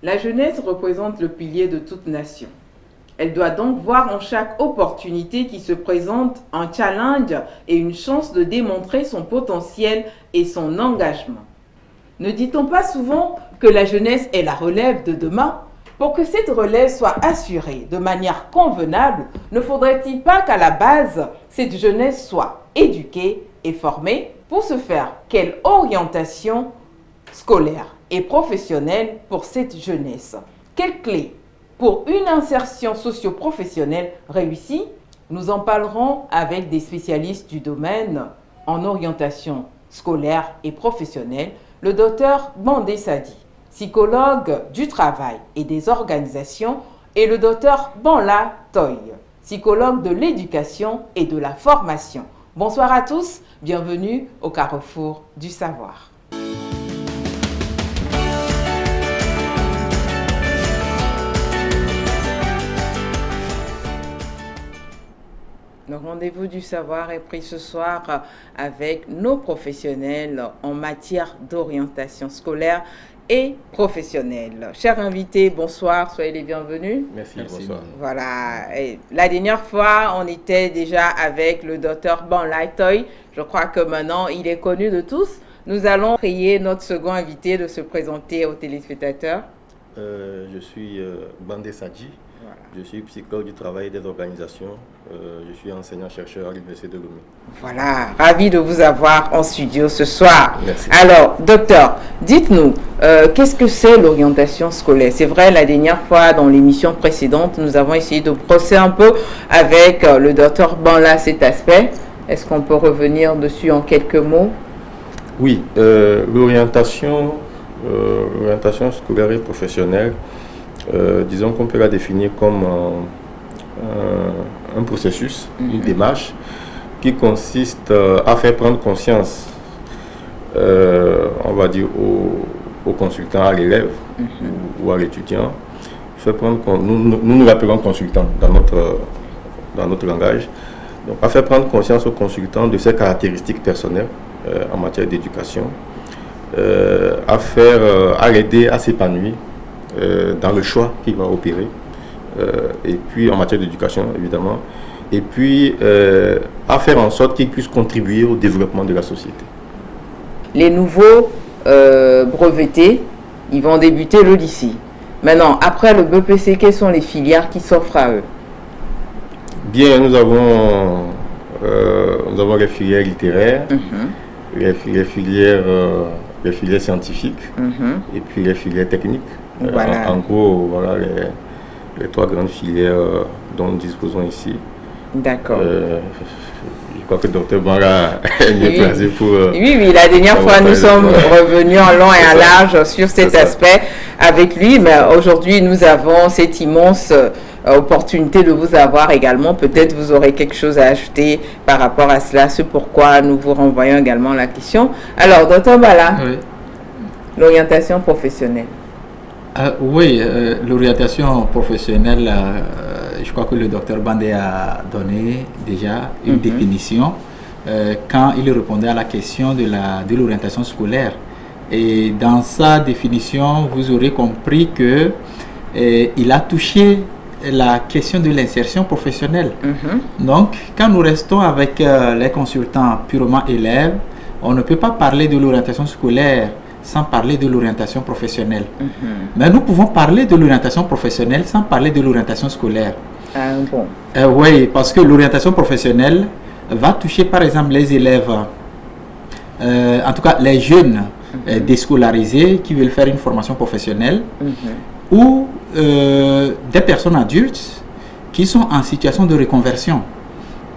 La jeunesse représente le pilier de toute nation. Elle doit donc voir en chaque opportunité qui se présente un challenge et une chance de démontrer son potentiel et son engagement. Ne dit-on pas souvent que la jeunesse est la relève de demain ? Pour que cette relève soit assurée de manière convenable, ne faudrait-il pas qu'à la base, cette jeunesse soit éduquée et formée? Pour ce faire, quelle orientation scolaire et professionnelle pour cette jeunesse? Quelles clés pour une insertion socio-professionnelle réussie? Nous en parlerons avec des spécialistes du domaine en orientation scolaire et professionnelle, le docteur Bandé Sadi, psychologue du travail et des organisations, et le docteur Banla Toy, psychologue de l'éducation et de la formation. Bonsoir à tous, bienvenue au Carrefour du Savoir. Le rendez-vous du savoir est pris ce soir avec nos professionnels en matière d'orientation scolaire et professionnelle. Chers invités, bonsoir, soyez les bienvenus. Merci. Bonsoir. Voilà, et la dernière fois, on était déjà avec le docteur Banla Toy. Je crois que maintenant, il est connu de tous. Nous allons prier notre second invité de se présenter aux téléspectateurs. Je suis Bandé Sadi. Voilà. Je suis psychologue du travail et des organisations. Je suis enseignant-chercheur à l'Université de Lomé. Voilà, ravi de vous avoir en studio ce soir. Merci. Alors, docteur, dites-nous, qu'est-ce que c'est l'orientation scolaire? C'est vrai, la dernière fois, dans l'émission précédente, nous avons essayé de brosser un peu avec le docteur Banla cet aspect. Est-ce qu'on peut revenir dessus en quelques mots? Oui, l'orientation scolaire et professionnelle, disons qu'on peut la définir comme un processus, une démarche qui consiste à faire prendre conscience, on va dire, au consultant, à l'élève ou à l'étudiant. Nous l'appelons consultant dans notre langage. Donc, à faire prendre conscience au consultant de ses caractéristiques personnelles en matière d'éducation, à l'aider à s'épanouir dans le choix qu'il va opérer, et puis en matière d'éducation évidemment, et puis à faire en sorte qu'il puisse contribuer au développement de la société. Les nouveaux brevetés, ils vont débuter le lycée. Maintenant, après le BEPC, quelles sont les filières qui s'offrent à eux? Bien, nous avons les filières littéraires, les filières scientifiques, et puis les filières techniques. Voilà. En gros, voilà les trois grandes filières dont nous disposons ici. D'accord. Je crois que le docteur Banla est mieux placé pour... Oui, la dernière fois, nous sommes revenus en long et en large sur cet aspect avec lui, mais aujourd'hui, nous avons cette immense opportunité de vous avoir également. Peut-être vous aurez quelque chose à ajouter par rapport à cela, c'est pourquoi nous vous renvoyons également la question. Alors, docteur Banla, oui. L'orientation professionnelle. Oui, l'orientation professionnelle, je crois que le docteur Bandé a donné déjà une définition quand il répondait à la question de l'orientation scolaire. Et dans sa définition, vous aurez compris que il a touché la question de l'insertion professionnelle. Donc, quand nous restons avec les consultants purement élèves, on ne peut pas parler de l'orientation scolaire sans parler de l'orientation professionnelle. Mais nous pouvons parler de l'orientation professionnelle sans parler de l'orientation scolaire. Bon. Oui, parce que l'orientation professionnelle va toucher par exemple les élèves, en tout cas les jeunes déscolarisés qui veulent faire une formation professionnelle, ou des personnes adultes qui sont en situation de reconversion.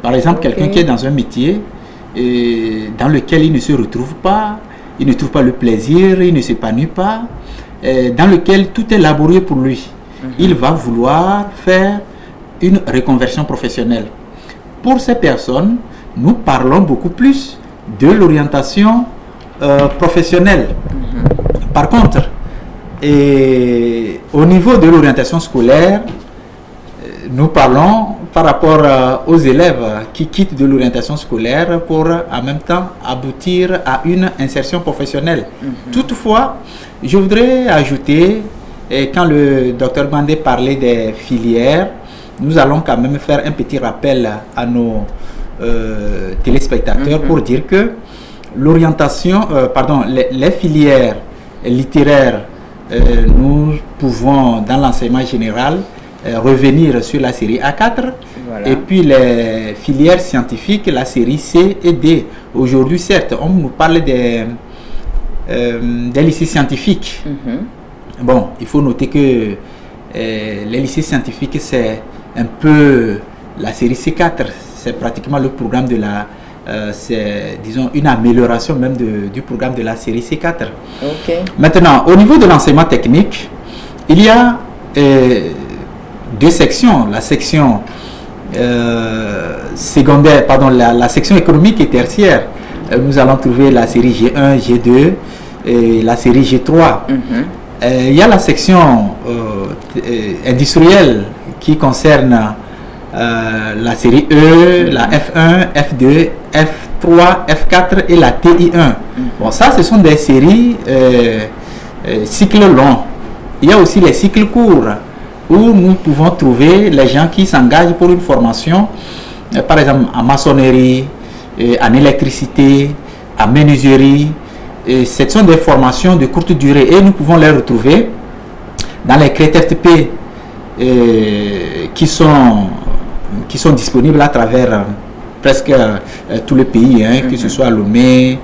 Par exemple, quelqu'un qui est dans un métier dans lequel il ne se retrouve pas, il ne trouve pas le plaisir, il ne s'épanouit pas, dans lequel tout est laborieux pour lui. Il va vouloir faire une reconversion professionnelle. Pour ces personnes, nous parlons beaucoup plus de l'orientation professionnelle. Par contre, au niveau de l'orientation scolaire, nous parlons par rapport aux élèves qui quittent de l'orientation scolaire pour en même temps aboutir à une insertion professionnelle. Toutefois, je voudrais ajouter Et quand le docteur Bandé parlait des filières, nous allons quand même faire un petit rappel à nos téléspectateurs pour dire que l'orientation, les filières littéraires, nous pouvons dans l'enseignement général revenir sur la série A4, et puis les filières scientifiques, la série C et D. Aujourd'hui, certes, on nous parle des lycées scientifiques. Bon, il faut noter que les lycées scientifiques, c'est un peu la série C4, c'est pratiquement le programme de la... c'est, disons, une amélioration même du programme de la série C4. Maintenant, au niveau de l'enseignement technique, il y a deux sections. La section secondaire, pardon, la section économique et tertiaire. Nous allons trouver la série G1, G2 et la série G3. Il y a la section industrielle qui concerne la série E, la F1, F2, F3, F4 et la TI1. Bon, ça, ce sont des séries cycles longs. Il y a aussi les cycles courts où nous pouvons trouver les gens qui s'engagent pour une formation, par exemple en maçonnerie, en électricité, en menuiserie. Et ce sont des formations de courte durée et nous pouvons les retrouver dans les CRETFTP qui sont disponibles à travers presque tout le pays, que ce soit à Lomé,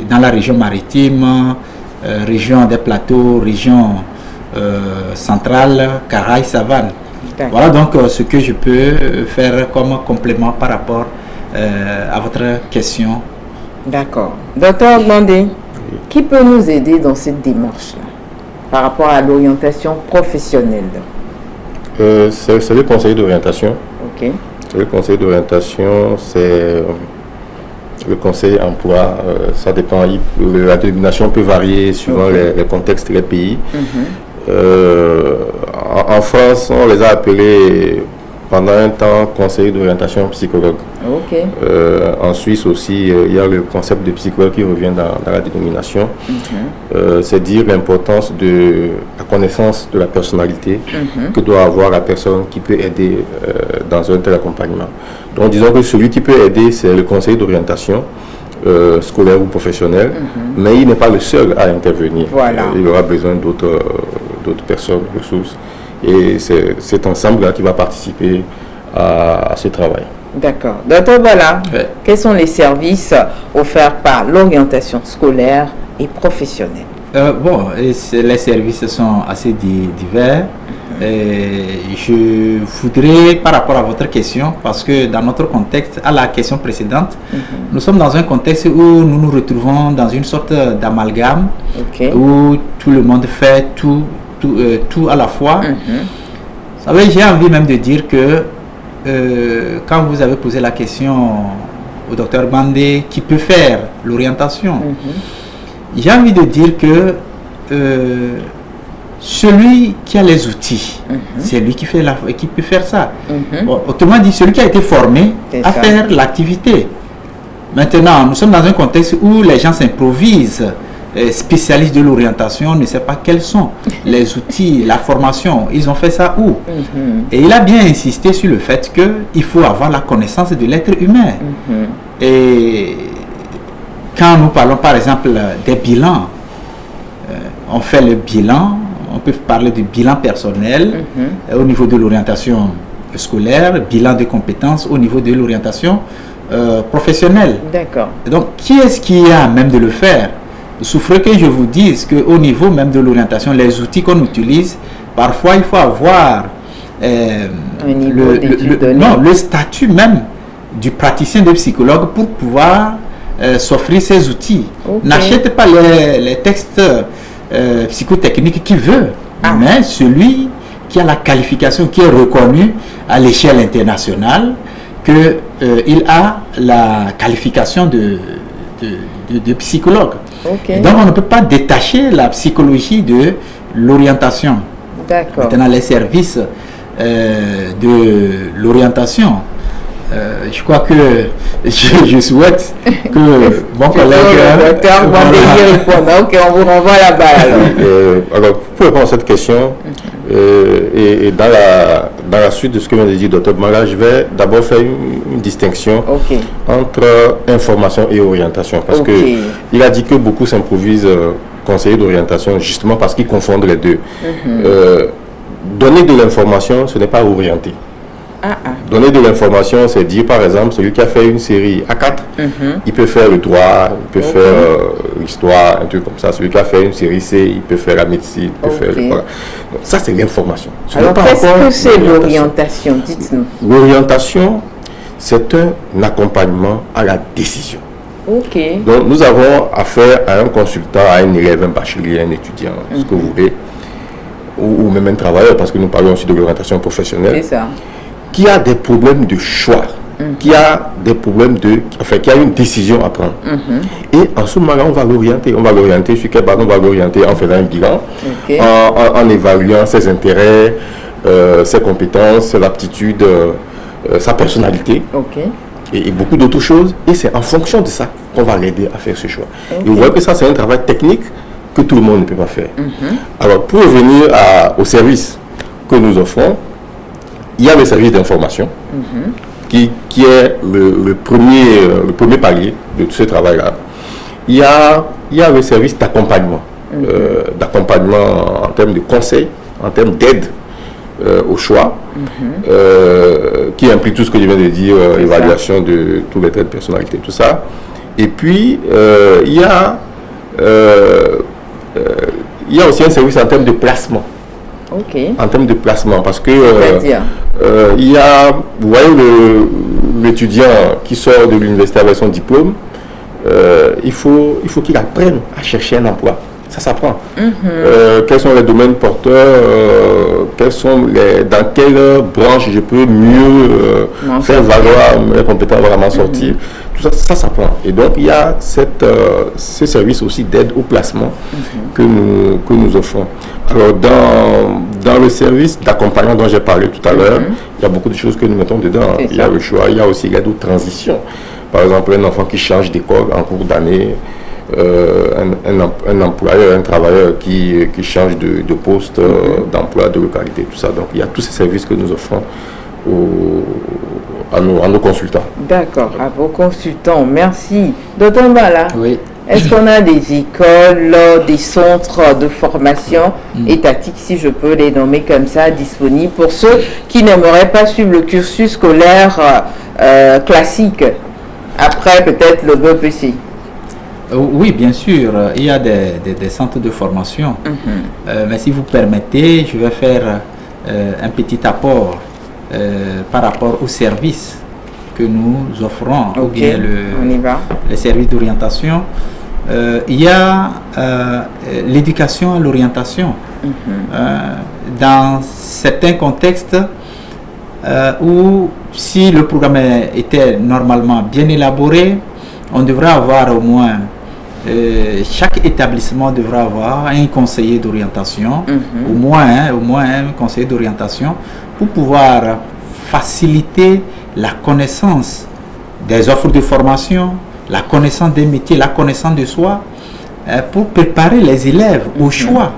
dans la région maritime, région des plateaux, région centrale, Caraïbes, Savane. Voilà donc ce que je peux faire comme complément par rapport à votre question. D'accord. Docteur Bandé, qui peut nous aider dans cette démarche-là par rapport à l'orientation professionnelle? C'est le conseil d'orientation. Le conseil d'orientation, c'est le conseil emploi. Ça dépend. La dénomination peut varier suivant les contextes des pays. En France, on les a appelés pendant un temps conseil d'orientation psychologue. En Suisse aussi, il y a le concept de psychologue qui revient dans la dénomination. C'est dire l'importance de la connaissance de la personnalité que doit avoir la personne qui peut aider dans un tel accompagnement. Donc disons que celui qui peut aider, c'est le conseil d'orientation scolaire ou professionnel, mais il n'est pas le seul à intervenir. Il aura besoin d'autres personnes, ressources. Et c'est cet ensemble-là qui va participer à ce travail. D'accord. Docteur Bala, quels sont les services offerts par l'orientation scolaire et professionnelle? Les services sont assez divers. Je voudrais, par rapport à votre question, parce que dans notre contexte, à la question précédente, nous sommes dans un contexte où nous nous retrouvons dans une sorte d'amalgame, où tout le monde fait tout à la fois. Vous savez, j'ai envie même de dire que quand vous avez posé la question au docteur Bandé qui peut faire l'orientation, j'ai envie de dire que celui qui a les outils, c'est lui qui peut faire ça. Autrement dit, celui qui a été formé à faire l'activité. Maintenant, nous sommes dans un contexte où les gens s'improvisent. Spécialistes de l'orientation ne savent pas quels sont les outils, la formation, ils ont fait ça où? Et il a bien insisté sur le fait qu'il faut avoir la connaissance de l'être humain. Et quand nous parlons par exemple des bilans, on fait le bilan, on peut parler du bilan personnel au niveau de l'orientation scolaire, bilan de compétences au niveau de l'orientation professionnelle. D'accord. Donc qui est-ce qui a même de le faire? Il souffre que je vous dise qu'au niveau même de l'orientation, les outils qu'on utilise, parfois il faut avoir le statut même du praticien de psychologue pour pouvoir s'offrir ces outils. N'achète pas les textes psychotechniques qui veut, mais celui qui a la qualification, qui est reconnu à l'échelle internationale, qu'il a la qualification de psychologue. Donc on ne peut pas détacher la psychologie de l'orientation. Maintenant les services de l'orientation, Je crois que je souhaite que mon collègue... Ok, on vous renvoie la balle. Alors, pour répondre à cette question, et dans la suite de ce que vient de dire Dr Mala, je vais d'abord faire une distinction entre information et orientation. Parce qu'il a dit que beaucoup s'improvisent conseillers d'orientation justement parce qu'ils confondent les deux. Donner de l'information, ce n'est pas orienter. Donner de l'information, c'est dire par exemple, celui qui a fait une série A4, il peut faire le droit, il peut faire l'histoire, un truc comme ça. Celui qui a fait une série C, il peut faire la médecine, il peut faire le... Voilà. Donc, ça, c'est l'information. Alors, qu'est-ce que c'est l'orientation? Dites-nous. L'orientation, c'est un accompagnement à la décision. Donc, nous avons affaire à un consultant, à un élève, un bachelier, un étudiant, ce que vous voulez, ou même un travailleur, parce que nous parlons aussi de l'orientation professionnelle. C'est ça. Qui a des problèmes de choix, qui a des problèmes qui a une décision à prendre. Et en ce moment-là, on va l'orienter. On va l'orienter sur quelle base? On va l'orienter en faisant un bilan, en évaluant ses intérêts, ses compétences, ses aptitudes, sa personnalité. Et beaucoup d'autres choses. Et c'est en fonction de ça qu'on va l'aider à faire ce choix. Et vous voyez que ça, c'est un travail technique que tout le monde ne peut pas faire. Alors, pour revenir au service que nous offrons, il y a le service d'information qui est le premier palier de tout ce travail-là. Il y a le service d'accompagnement, d'accompagnement en termes de conseil, en termes d'aide au choix, qui implique tout ce que je viens de dire, évaluation de tous les traits de personnalité, tout ça. Et puis, il y a aussi un service en termes de placement. En termes de placement, parce que il y a, vous voyez, l'étudiant qui sort de l'université avec son diplôme, il faut qu'il apprenne à chercher un emploi. Ça s'apprend. Quels sont les domaines porteurs, dans quelle branche je peux mieux faire valoir mes compétences, vraiment sortir. Tout ça, ça s'apprend. Et donc, il y a ce service aussi d'aide au placement que nous offrons. Alors, dans le service d'accompagnement dont j'ai parlé tout à l'heure, il y a beaucoup de choses que nous mettons dedans. Il y a le choix, il y a aussi l'aide aux transitions. Par exemple, un enfant qui change d'école en cours d'année, un employeur, un travailleur qui change de poste, d'emploi, de localité, tout ça. Donc, il y a tous ces services que nous offrons à nos consultants. D'accord, à vos consultants. Merci. Dr Mala, oui. Est-ce qu'on a des écoles, des centres de formation étatiques, si je peux les nommer comme ça, disponibles pour ceux qui n'aimeraient pas suivre le cursus scolaire classique, après peut-être le BEPC? Oui, bien sûr, il y a des centres de formation. Mais si vous permettez, je vais faire un petit apport par rapport aux services que nous offrons, ou bien les services d'orientation. Il y a l'éducation à l'orientation. Dans certains contextes où, si le programme était normalement bien élaboré, on devrait avoir au moins, chaque établissement devrait avoir un conseiller d'orientation, au moins un conseiller d'orientation, pour pouvoir faciliter la connaissance des offres de formation, la connaissance des métiers, la connaissance de soi, pour préparer les élèves au choix.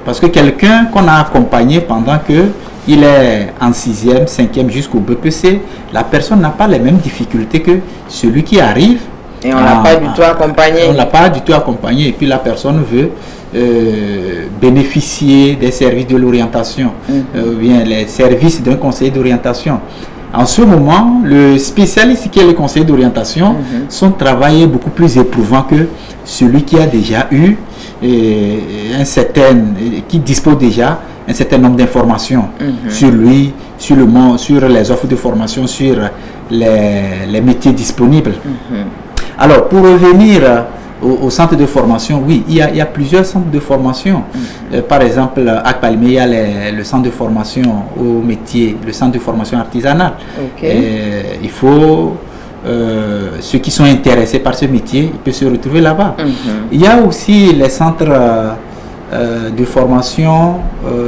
Parce que quelqu'un qu'on a accompagné pendant qu'il est en 6e, 5e jusqu'au BPC, la personne n'a pas les mêmes difficultés que celui qui arrive. Et on ne l'a pas du tout accompagné. On ne l'a pas du tout accompagné. Et puis la personne veut bénéficier des services de l'orientation, ou bien les services d'un conseiller d'orientation. En ce moment, le spécialiste qui est le conseiller d'orientation, son travail est beaucoup plus éprouvant que celui qui a déjà eu qui dispose déjà un certain nombre d'informations sur lui, sur le monde, sur les offres de formation, sur les métiers disponibles. Alors, pour revenir au centre de formation, oui, il y a plusieurs centres de formation. Par exemple, à Palmé, il y a le centre de formation au métier, le centre de formation artisanale. Il faut, ceux qui sont intéressés par ce métier, ils peuvent se retrouver là-bas. Il y a aussi les centres de formation,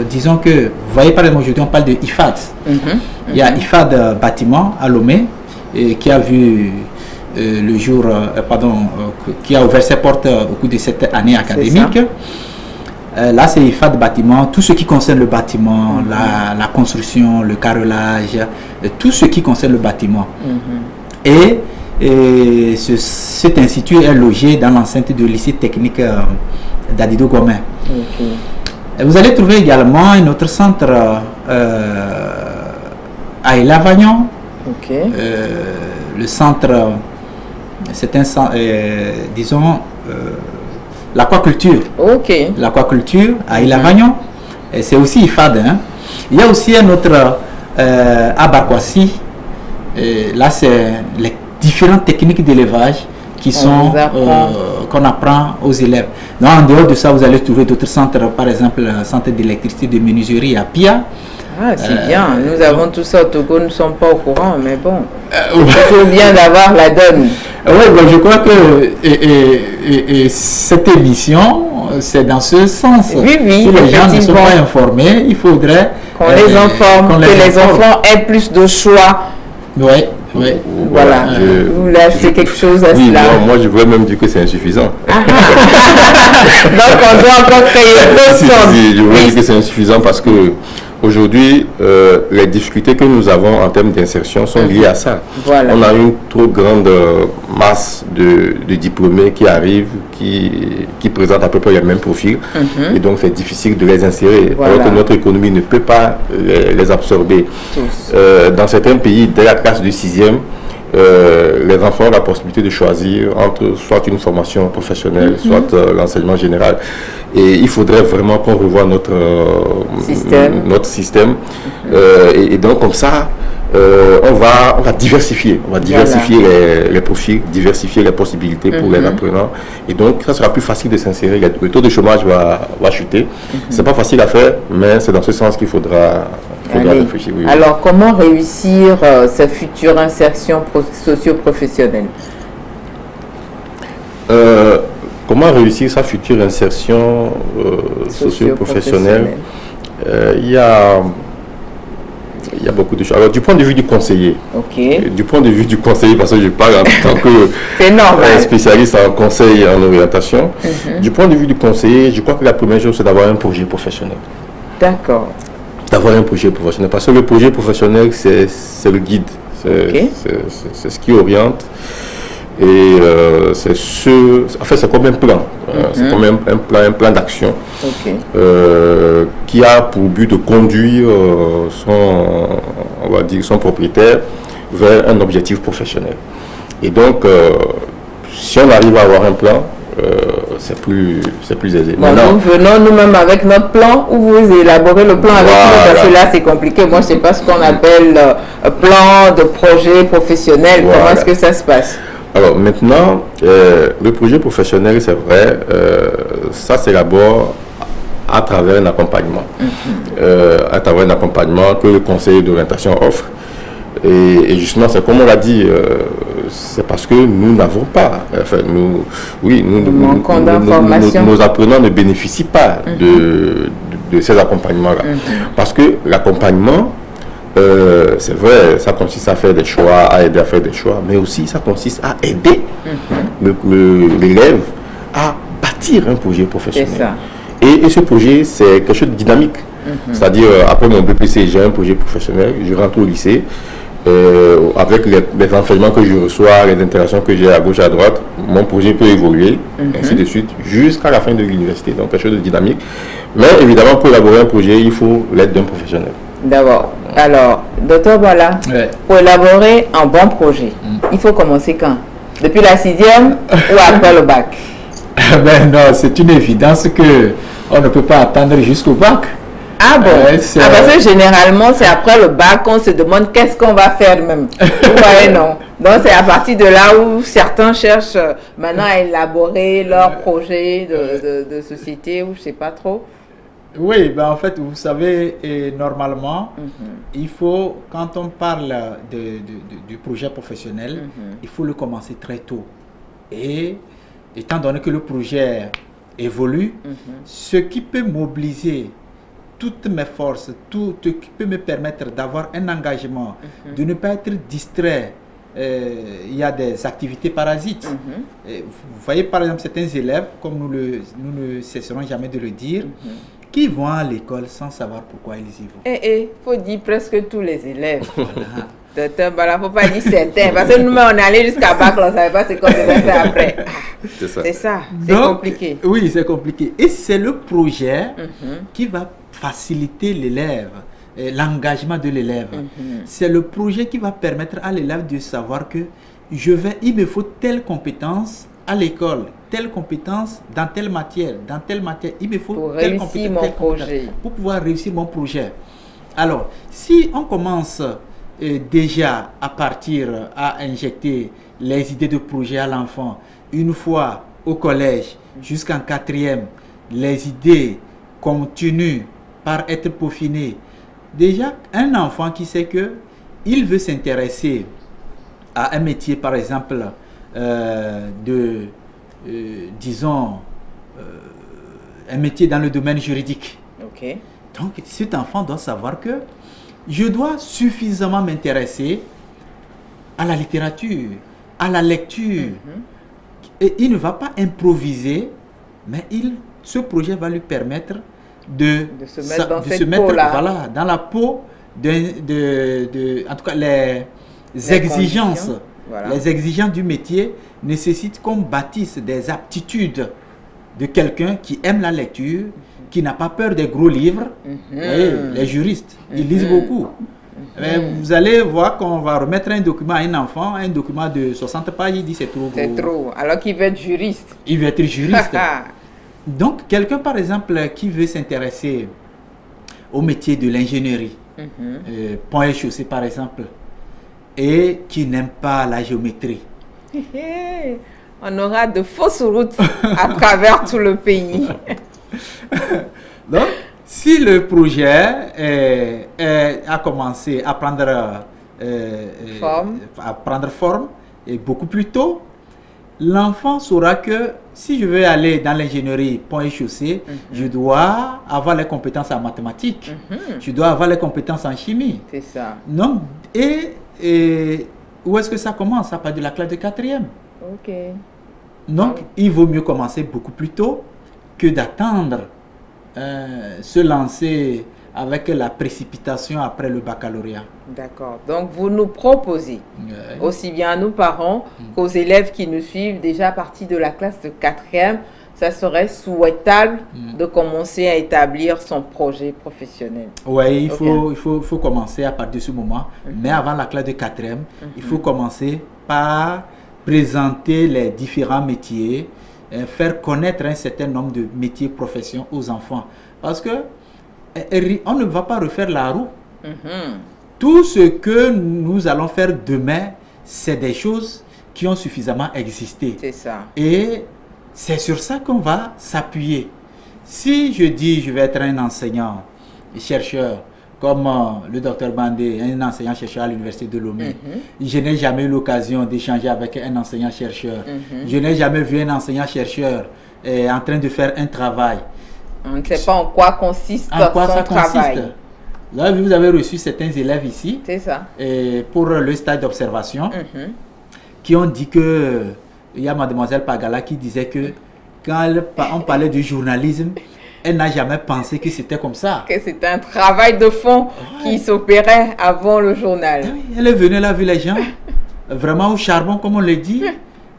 disons que, vous voyez par exemple aujourd'hui on parle de IFAD. Il y a IFAD bâtiment à Lomé qui a vu le jour, qui a ouvert ses portes au cours de cette année académique. Là c'est IFAD bâtiment, tout ce qui concerne le bâtiment, la construction, le carrelage, tout ce qui concerne le bâtiment. Et cet institut est logé dans l'enceinte du lycée technique d'Adido Gomin. Vous allez trouver également un autre centre à Elavagnon. Le centre, c'est un centre, disons, l'aquaculture. L'aquaculture à Elavagnon. C'est aussi IFAD. Hein. Il y a aussi un autre à Barkwasi. Là, c'est les différentes techniques d'élevage qui sont qu'on apprend aux élèves. Donc, en dehors de ça, vous allez trouver d'autres centres, par exemple le centre d'électricité de menuiserie à Pia. Ah, c'est bien. Nous avons tout ça au Togo, nous ne sommes pas au courant, mais bon, c'est bien d'avoir la donne. Oui, bon, je crois que cette émission, c'est dans ce sens. Oui, si les gens ne sont pas informés, il faudrait qu'on les informe, que les enfants aient plus de choix. Oui. Oui. Voilà. Vous voulez ajouter quelque chose à cela? Moi, je voudrais même dire que c'est insuffisant. Donc, on doit encore créer d'autres centres. Je voudrais dire que c'est insuffisant parce que aujourd'hui, les difficultés que nous avons en termes d'insertion sont liées à ça. On a une trop grande masse de diplômés qui arrivent, qui présentent à peu près les mêmes profils. Et donc, c'est difficile de les insérer. Alors que notre économie ne peut pas les absorber. Dans certains pays, dès la classe de 6e, les enfants ont la possibilité de choisir entre soit une formation professionnelle, soit l'enseignement général. Et il faudrait vraiment qu'on revoie notre système. Et donc, comme ça, on va diversifier. On va diversifier les profils, diversifier les possibilités pour les apprenants. Et donc, ça sera plus facile de s'insérer. Le taux de chômage va chuter. C'est pas facile à faire, mais c'est dans ce sens qu'il faudra réfléchir. Oui. Alors, comment réussir sa future insertion socio-professionnelle? Comment réussir sa future insertion socio-professionnelle? Il y a beaucoup de choses. Alors, du point de vue du conseiller, du point de vue du conseiller, parce que je parle en tant que spécialiste en conseil et en orientation, du point de vue du conseiller, je crois que la première chose, c'est d'avoir un projet professionnel. D'accord. D'avoir un projet professionnel, parce que le projet professionnel, c'est le guide, c'est ce qui oriente. Et c'est comme un plan, c'est comme un plan d'action qui a pour but de conduire son propriétaire vers un objectif professionnel. Et donc, si on arrive à avoir un plan, c'est plus aisé. Bon, nous venons nous-mêmes avec notre plan ou vous élaborez le plan avec nous, parce que là c'est compliqué. Moi je ne sais pas ce qu'on appelle plan de projet professionnel. Comment est-ce que ça se passe? Alors maintenant, le projet professionnel, c'est vrai, ça s'élabore à travers un accompagnement. À travers un accompagnement que le conseiller d'orientation offre. Et justement, c'est comme on l'a dit, c'est parce que nous n'avons pas, nos apprenants ne bénéficient pas de ces accompagnements-là. Parce que l'accompagnement, c'est vrai, ça consiste à faire des choix, à aider à faire des choix, mais aussi ça consiste à aider l'élève à bâtir un projet professionnel. Et ce projet, c'est quelque chose de dynamique. C'est-à-dire, après mon BPC, j'ai un projet professionnel, je rentre au lycée, avec les enseignements que je reçois, les interactions que j'ai à gauche, à droite, mon projet peut évoluer, ainsi de suite, jusqu'à la fin de l'université. Donc, quelque chose de dynamique. Mais évidemment, pour élaborer un projet, il faut l'aide d'un professionnel. D'abord. Alors, docteur Bola, pour élaborer un bon projet, il faut commencer quand? Depuis la 6e ou après le bac? Ben non, c'est une évidence que on ne peut pas attendre jusqu'au bac. Ah bon? Parce que généralement, c'est après le bac qu'on se demande qu'est-ce qu'on va faire même. Vous voyez, non? Donc, c'est à partir de là où certains cherchent maintenant à élaborer leur projet de société ou je ne sais pas trop. Oui, ben en fait, vous savez, normalement, il faut, quand on parle du projet professionnel, il faut le commencer très tôt. Et étant donné que le projet évolue, ce qui peut mobiliser toutes mes forces, tout ce qui peut me permettre d'avoir un engagement, de ne pas être distrait. Il y a des activités parasites. Vous voyez par exemple certains élèves, comme nous ne cesserons jamais de le dire, qui vont à l'école sans savoir pourquoi ils y vont. Il faut dire presque tous les élèves. Docteur Bala, il ne faut pas dire certains, parce que nous, on est allé jusqu'à bac, on ne savait pas ce qu'on devait faire après. C'est ça, c'est compliqué. Oui, c'est compliqué. Et c'est le projet qui va faciliter l'élève, l'engagement de l'élève. C'est le projet qui va permettre à l'élève de savoir que il me faut telle compétence à l'école, telle compétence dans telle matière, il me faut pour telle réussir compétence, mon projet. Pour pouvoir réussir mon projet. Alors, si on commence déjà à partir à injecter les idées de projet à l'enfant, une fois au collège jusqu'en 4e, les idées continuent par être peaufinées. Déjà, un enfant qui sait que il veut s'intéresser à un métier, par exemple, disons, un métier dans le domaine juridique. Ok. Donc, cet enfant doit savoir que je dois suffisamment m'intéresser à la littérature, à la lecture. Et il ne va pas improviser, mais ce projet va lui permettre de se mettre voilà, dans la peau en tout cas les exigences. Voilà. Les exigences du métier nécessitent qu'on bâtisse des aptitudes de quelqu'un qui aime la lecture, qui n'a pas peur des gros livres. Les juristes, ils lisent beaucoup. Mais vous allez voir qu'on va remettre un document à un enfant, un document de 60 pages, il dit c'est trop gros. C'est trop, alors qu'il veut être juriste. Il veut être juriste. Donc, quelqu'un, par exemple, qui veut s'intéresser au métier de l'ingénierie, pont et chaussée, par exemple, et qui n'aime pas la géométrie. On aura de fausses routes à travers tout le pays. Donc, si le projet a commencé à prendre forme et beaucoup plus tôt, l'enfant saura que si je veux aller dans l'ingénierie pont et chaussée, je dois avoir les compétences en mathématiques, je dois avoir les compétences en chimie. C'est ça. Donc, et où est-ce que ça commence? Ça part de la classe de 4e. Ok. Donc, il vaut mieux commencer beaucoup plus tôt que d'attendre se lancer avec la précipitation après le baccalauréat. D'accord. Donc, vous nous proposez, aussi bien à nos parents qu'aux élèves qui nous suivent déjà à partir de la classe de 4e, ça serait souhaitable de commencer à établir son projet professionnel. Oui, il faut commencer à partir de ce moment. Mais avant la classe de 4e, il faut commencer par présenter les différents métiers, faire connaître un certain nombre de métiers, professions aux enfants. Parce que on ne va pas refaire la roue. Tout ce que nous allons faire demain, c'est des choses qui ont suffisamment existé. C'est ça. Et c'est sur ça qu'on va s'appuyer. Si je dis je vais être un enseignant, chercheur, comme le docteur Bandé, un enseignant-chercheur à l'université de Lomé, je n'ai jamais eu l'occasion d'échanger avec un enseignant-chercheur. Je n'ai jamais vu un enseignant-chercheur en train de faire un travail. On ne sait pas en quoi consiste son travail. Là, vous avez reçu certains élèves ici. C'est ça. Et pour le stage d'observation, qui ont dit que, il y a mademoiselle Pagala qui disait que quand on parlait du journalisme, elle n'a jamais pensé que c'était comme ça. Que c'était un travail de fond qui s'opérait avant le journal. Elle est venue, elle a vu les gens vraiment au charbon, comme on le dit.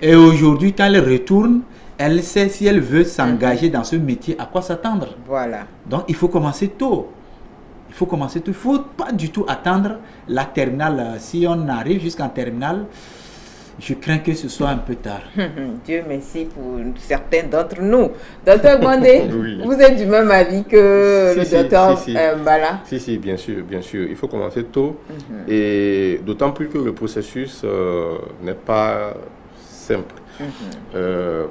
Et aujourd'hui, quand elle retourne, elle sait si elle veut s'engager dans ce métier, à quoi s'attendre. Voilà. Donc, il faut commencer tôt. Il faut commencer tôt. Il ne faut pas du tout attendre la terminale. Si on arrive jusqu'en terminale, je crains que ce soit un peu tard. Dieu merci pour certains d'entre nous. Docteur Bandé, vous êtes du même avis que le docteur Bala? Si, bien sûr. Il faut commencer tôt. Et d'autant plus que le processus n'est pas simple.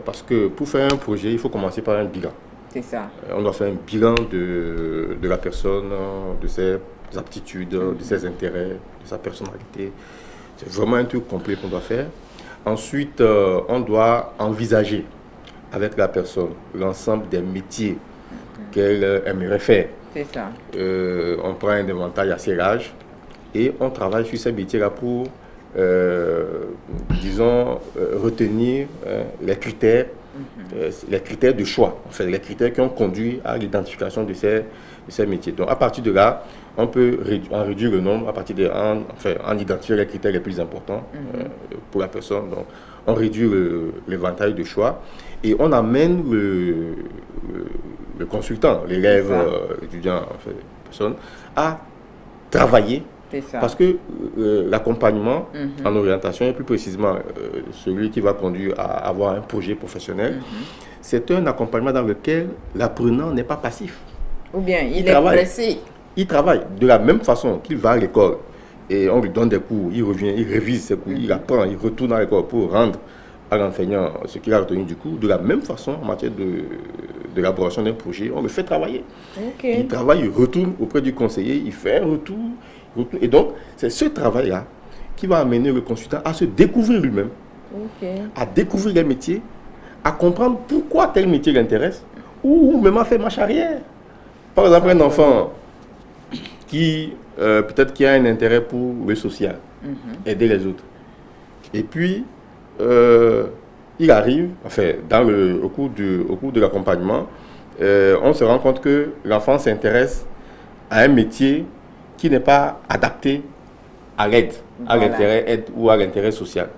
Parce que pour faire un projet, il faut commencer par un bilan. C'est ça. On doit faire un bilan de la personne, de ses aptitudes, de ses intérêts, de sa personnalité. C'est vraiment un truc complet qu'on doit faire. Ensuite, on doit envisager avec la personne l'ensemble des métiers qu'elle aimerait faire. C'est ça. On prend un éventail assez large et on travaille sur ces métiers-là pour, disons, retenir les critères de choix, en fait, les critères qui ont conduit à l'identification de ces métiers. Donc, à partir de là, on peut en réduire le nombre en identifiant les critères les plus importants pour la personne. Donc, on réduit l'éventail de choix et on amène le consultant, l'élève, l'étudiant, personne, à travailler. Parce que l'accompagnement en orientation, et plus précisément celui qui va conduire à avoir un projet professionnel, c'est un accompagnement dans lequel l'apprenant n'est pas passif. Ou bien il est pressé. Il travaille de la même façon qu'il va à l'école et on lui donne des cours, il revient, il révise ses cours, il apprend, il retourne à l'école pour rendre à l'enseignant ce qu'il a retenu du cours. De la même façon, en matière d'élaboration d'un projet, on le fait travailler. Il travaille, il retourne auprès du conseiller, il fait un retour. Et donc, c'est ce travail-là qui va amener le consultant à se découvrir lui-même, à découvrir les métiers, à comprendre pourquoi tel métier l'intéresse, ou même à faire marche arrière. Par exemple, un enfant qui peut-être qui a un intérêt pour le social, aider les autres. Et puis, il arrive, au cours de l'accompagnement, on se rend compte que l'enfant s'intéresse à un métier qui n'est pas adapté à l'aide, à l'intérêt aide ou à l'intérêt social.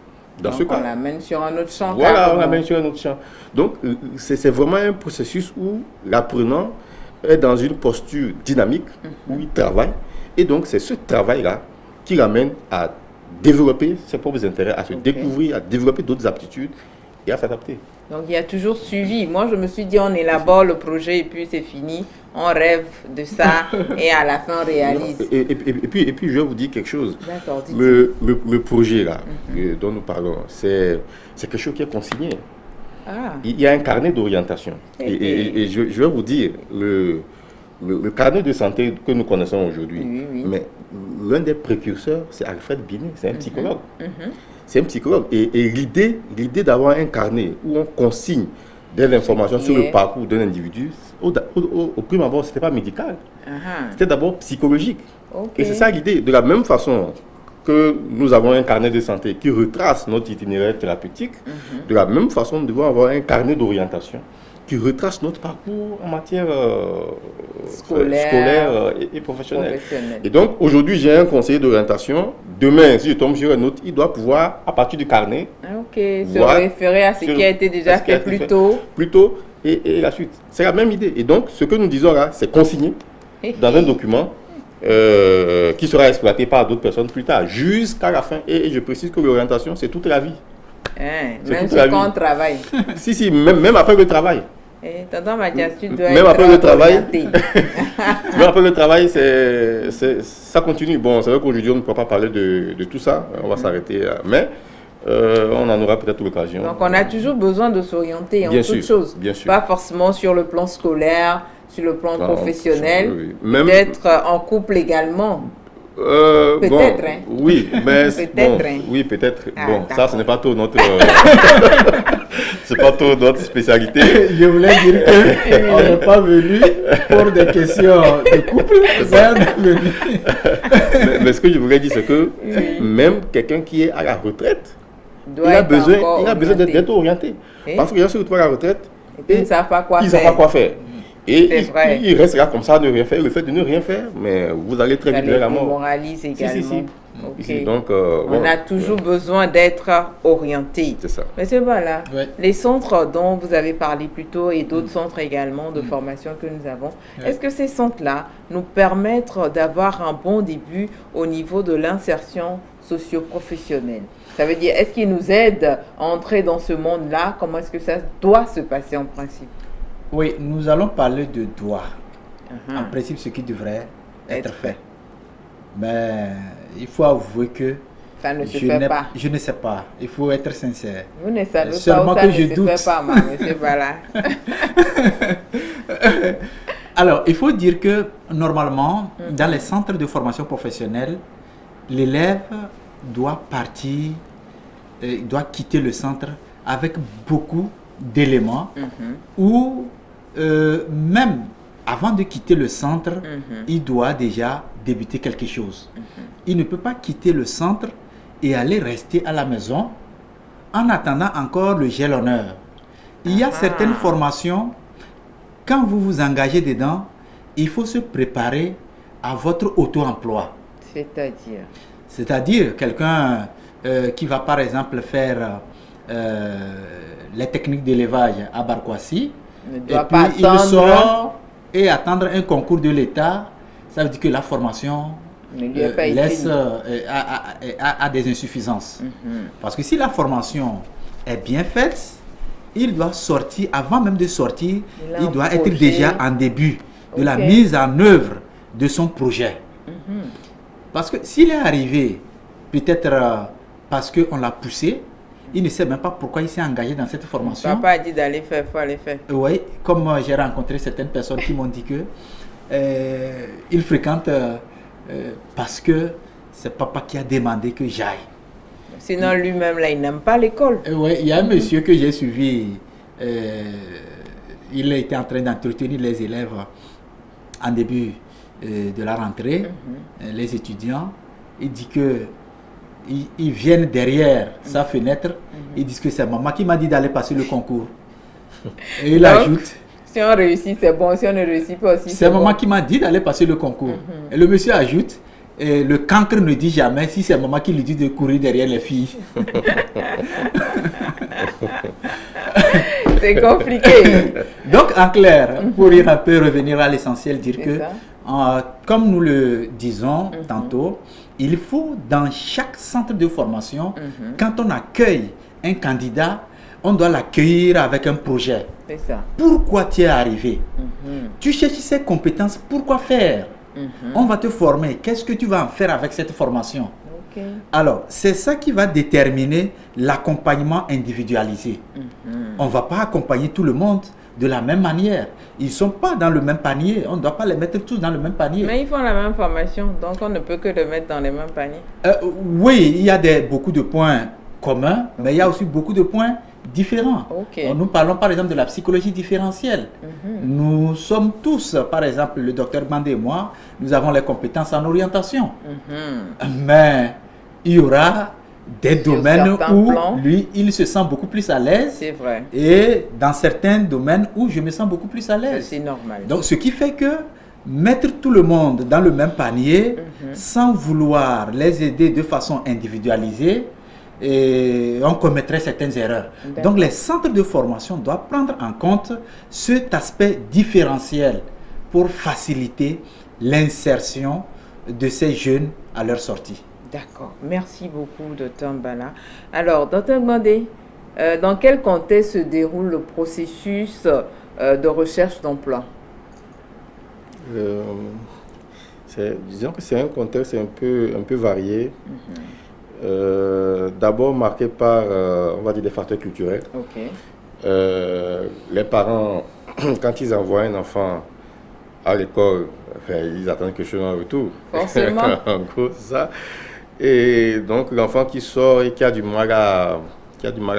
Dans ce cas, on l'amène sur un autre champ. Voilà, on l'amène sur un autre champ. Donc, c'est vraiment un processus où l'apprenant est dans une posture dynamique, où il travaille. Et donc, c'est ce travail-là qui l'amène à développer ses propres intérêts, à se découvrir, à développer d'autres aptitudes et à s'adapter. Donc, il y a toujours suivi. Moi, je me suis dit, on élabore le projet et puis c'est fini. On rêve de ça et à la fin, on réalise. Et puis, je vais vous dire quelque chose. D'accord, le projet là, dont nous parlons, c'est quelque chose qui est consigné. Il y a un carnet d'orientation. Et je vais vous dire, le carnet de santé que nous connaissons aujourd'hui, mais l'un des précurseurs, c'est Alfred Binet, c'est un psychologue. C'est un psychologue. Et l'idée d'avoir un carnet où on consigne des informations sur le parcours d'un individu, au prime abord, ce n'était pas médical. C'était d'abord psychologique. Et c'est ça l'idée. De la même façon que nous avons un carnet de santé qui retrace notre itinéraire thérapeutique, de la même façon, nous devons avoir un carnet d'orientation qui retrace notre parcours en matière scolaire et professionnelle. Et donc, aujourd'hui, j'ai un conseiller d'orientation. Demain, si je tombe sur un autre, il doit pouvoir, à partir du carnet, se référer à ce qui a été déjà fait plus tôt. Et la suite. C'est la même idée. Et donc, ce que nous disons là, c'est consigné dans un document qui sera exploité par d'autres personnes plus tard, jusqu'à la fin. Et je précise que l'orientation, c'est toute la vie. Même quand on travaille. Si, même après le travail. Tonton Mathias, tu dois même après le travail. Même après le travail, ça continue. Bon, c'est vrai qu'aujourd'hui, on ne peut pas parler de tout ça. On va s'arrêter. Mais on en aura peut-être l'occasion. Donc, on a toujours besoin de s'orienter en toutes choses. Bien sûr. Pas forcément sur le plan scolaire, sur le plan professionnel. Même d'être en couple également. Peut-être, hein. Oui, mais peut-être, hein. Oui, peut-être. Ça, ce n'est pas tout notre. C'est pas tout notre spécialité. Je voulais dire qu'on n'est pas venu pour des questions de couple. Mais ce que je voulais dire, c'est que même quelqu'un qui est à la retraite, il a besoin d'être orienté. Parce qu'il y a ceux qui sont à la retraite et ils ne savent pas quoi faire. Et il reste là comme ça, ne rien faire. Le fait de ne rien faire, mais vous allez très vite vers la mort. On moralise également. Ici, donc, on a toujours besoin d'être orienté. C'est ça. Monsieur Bala, les centres dont vous avez parlé plus tôt et d'autres centres également de formation que nous avons, est-ce que ces centres-là nous permettent d'avoir un bon début au niveau de l'insertion socio-professionnelle? Ça veut dire, est-ce qu'ils nous aident à entrer dans ce monde-là? Comment est-ce que ça doit se passer en principe? Oui, nous allons parler de droit. En principe, ce qui devrait être fait. Mais il faut avouer que ça ne se fait pas. Je ne sais pas. Il faut être sincère. Vous ne savez seulement pas que où ça je ne doute. se fait pas, monsieur Bala. Alors, il faut dire que normalement, dans les centres de formation professionnelle, l'élève doit partir, doit quitter le centre avec beaucoup d'éléments où même avant de quitter le centre, il doit déjà débuter quelque chose. Il ne peut pas quitter le centre et aller rester à la maison en attendant encore le gel honneur. Il y a certaines formations, quand vous vous engagez dedans, il faut se préparer à votre auto-emploi. C'est-à-dire quelqu'un qui va par exemple faire les techniques d'élevage à Barkwasi, et puis il sort et attendre un concours de l'État, ça veut dire que la formation laisse a des insuffisances. Parce que si la formation est bien faite, il doit sortir, avant même de sortir, il doit être déjà en début de la mise en œuvre de son projet. Parce que s'il est arrivé, peut-être parce qu'on l'a poussé, il ne sait même pas pourquoi il s'est engagé dans cette formation. Papa a dit d'aller faire, il faut aller faire. Oui, comme j'ai rencontré certaines personnes qui m'ont dit que il fréquente parce que c'est papa qui a demandé que j'aille. Sinon lui-même là, il n'aime pas l'école. Oui, il y a un monsieur que j'ai suivi, il était en train d'entretenir les élèves en début de la rentrée, les étudiants. Il dit que ils viennent derrière sa fenêtre, ils disent que c'est maman qui m'a dit d'aller passer le concours. Et il ajoute, si on réussit, c'est bon, si on ne réussit pas aussi, c'est maman qui m'a dit d'aller passer le concours. Et le monsieur ajoute, le cancre ne dit jamais si c'est maman qui lui dit de courir derrière les filles. C'est compliqué. Donc en clair, pour un peu revenir à l'essentiel, dire que comme nous le disons tantôt, il faut dans chaque centre de formation, quand on accueille un candidat, on doit l'accueillir avec un projet. C'est ça. Pourquoi tu es arrivé? Tu cherches ses compétences, pourquoi faire? On va te former, qu'est-ce que tu vas en faire avec cette formation? Alors, c'est ça qui va déterminer l'accompagnement individualisé. On ne va pas accompagner tout le monde de la même manière. Ils ne sont pas dans le même panier. On ne doit pas les mettre tous dans le même panier. Mais ils font la même formation, donc on ne peut que les mettre dans les mêmes paniers. Oui, il y a beaucoup de points communs, mais il y a aussi beaucoup de points différents. Nous parlons par exemple de la psychologie différentielle. Nous sommes tous, par exemple, le docteur Bandé et moi, nous avons les compétences en orientation. Mais il y aura des domaines où lui, il se sent beaucoup plus à l'aise. C'est vrai. Et dans certains domaines où je me sens beaucoup plus à l'aise. C'est normal. Donc, ce qui fait que mettre tout le monde dans le même panier, sans vouloir les aider de façon individualisée, et on commettrait certaines erreurs. Donc, les centres de formation doivent prendre en compte cet aspect différentiel pour faciliter l'insertion de ces jeunes à leur sortie. D'accord. Merci beaucoup, Dr Mbala. Alors, Dr Bandé, dans quel contexte se déroule le processus de recherche d'emploi? Disons que c'est un contexte un peu varié. D'abord marqué par, on va dire, des facteurs culturels. Les parents, quand ils envoient un enfant à l'école, ils attendent quelque chose en retour. Forcément. En gros, ça. Et donc l'enfant qui sort et qui a du mal à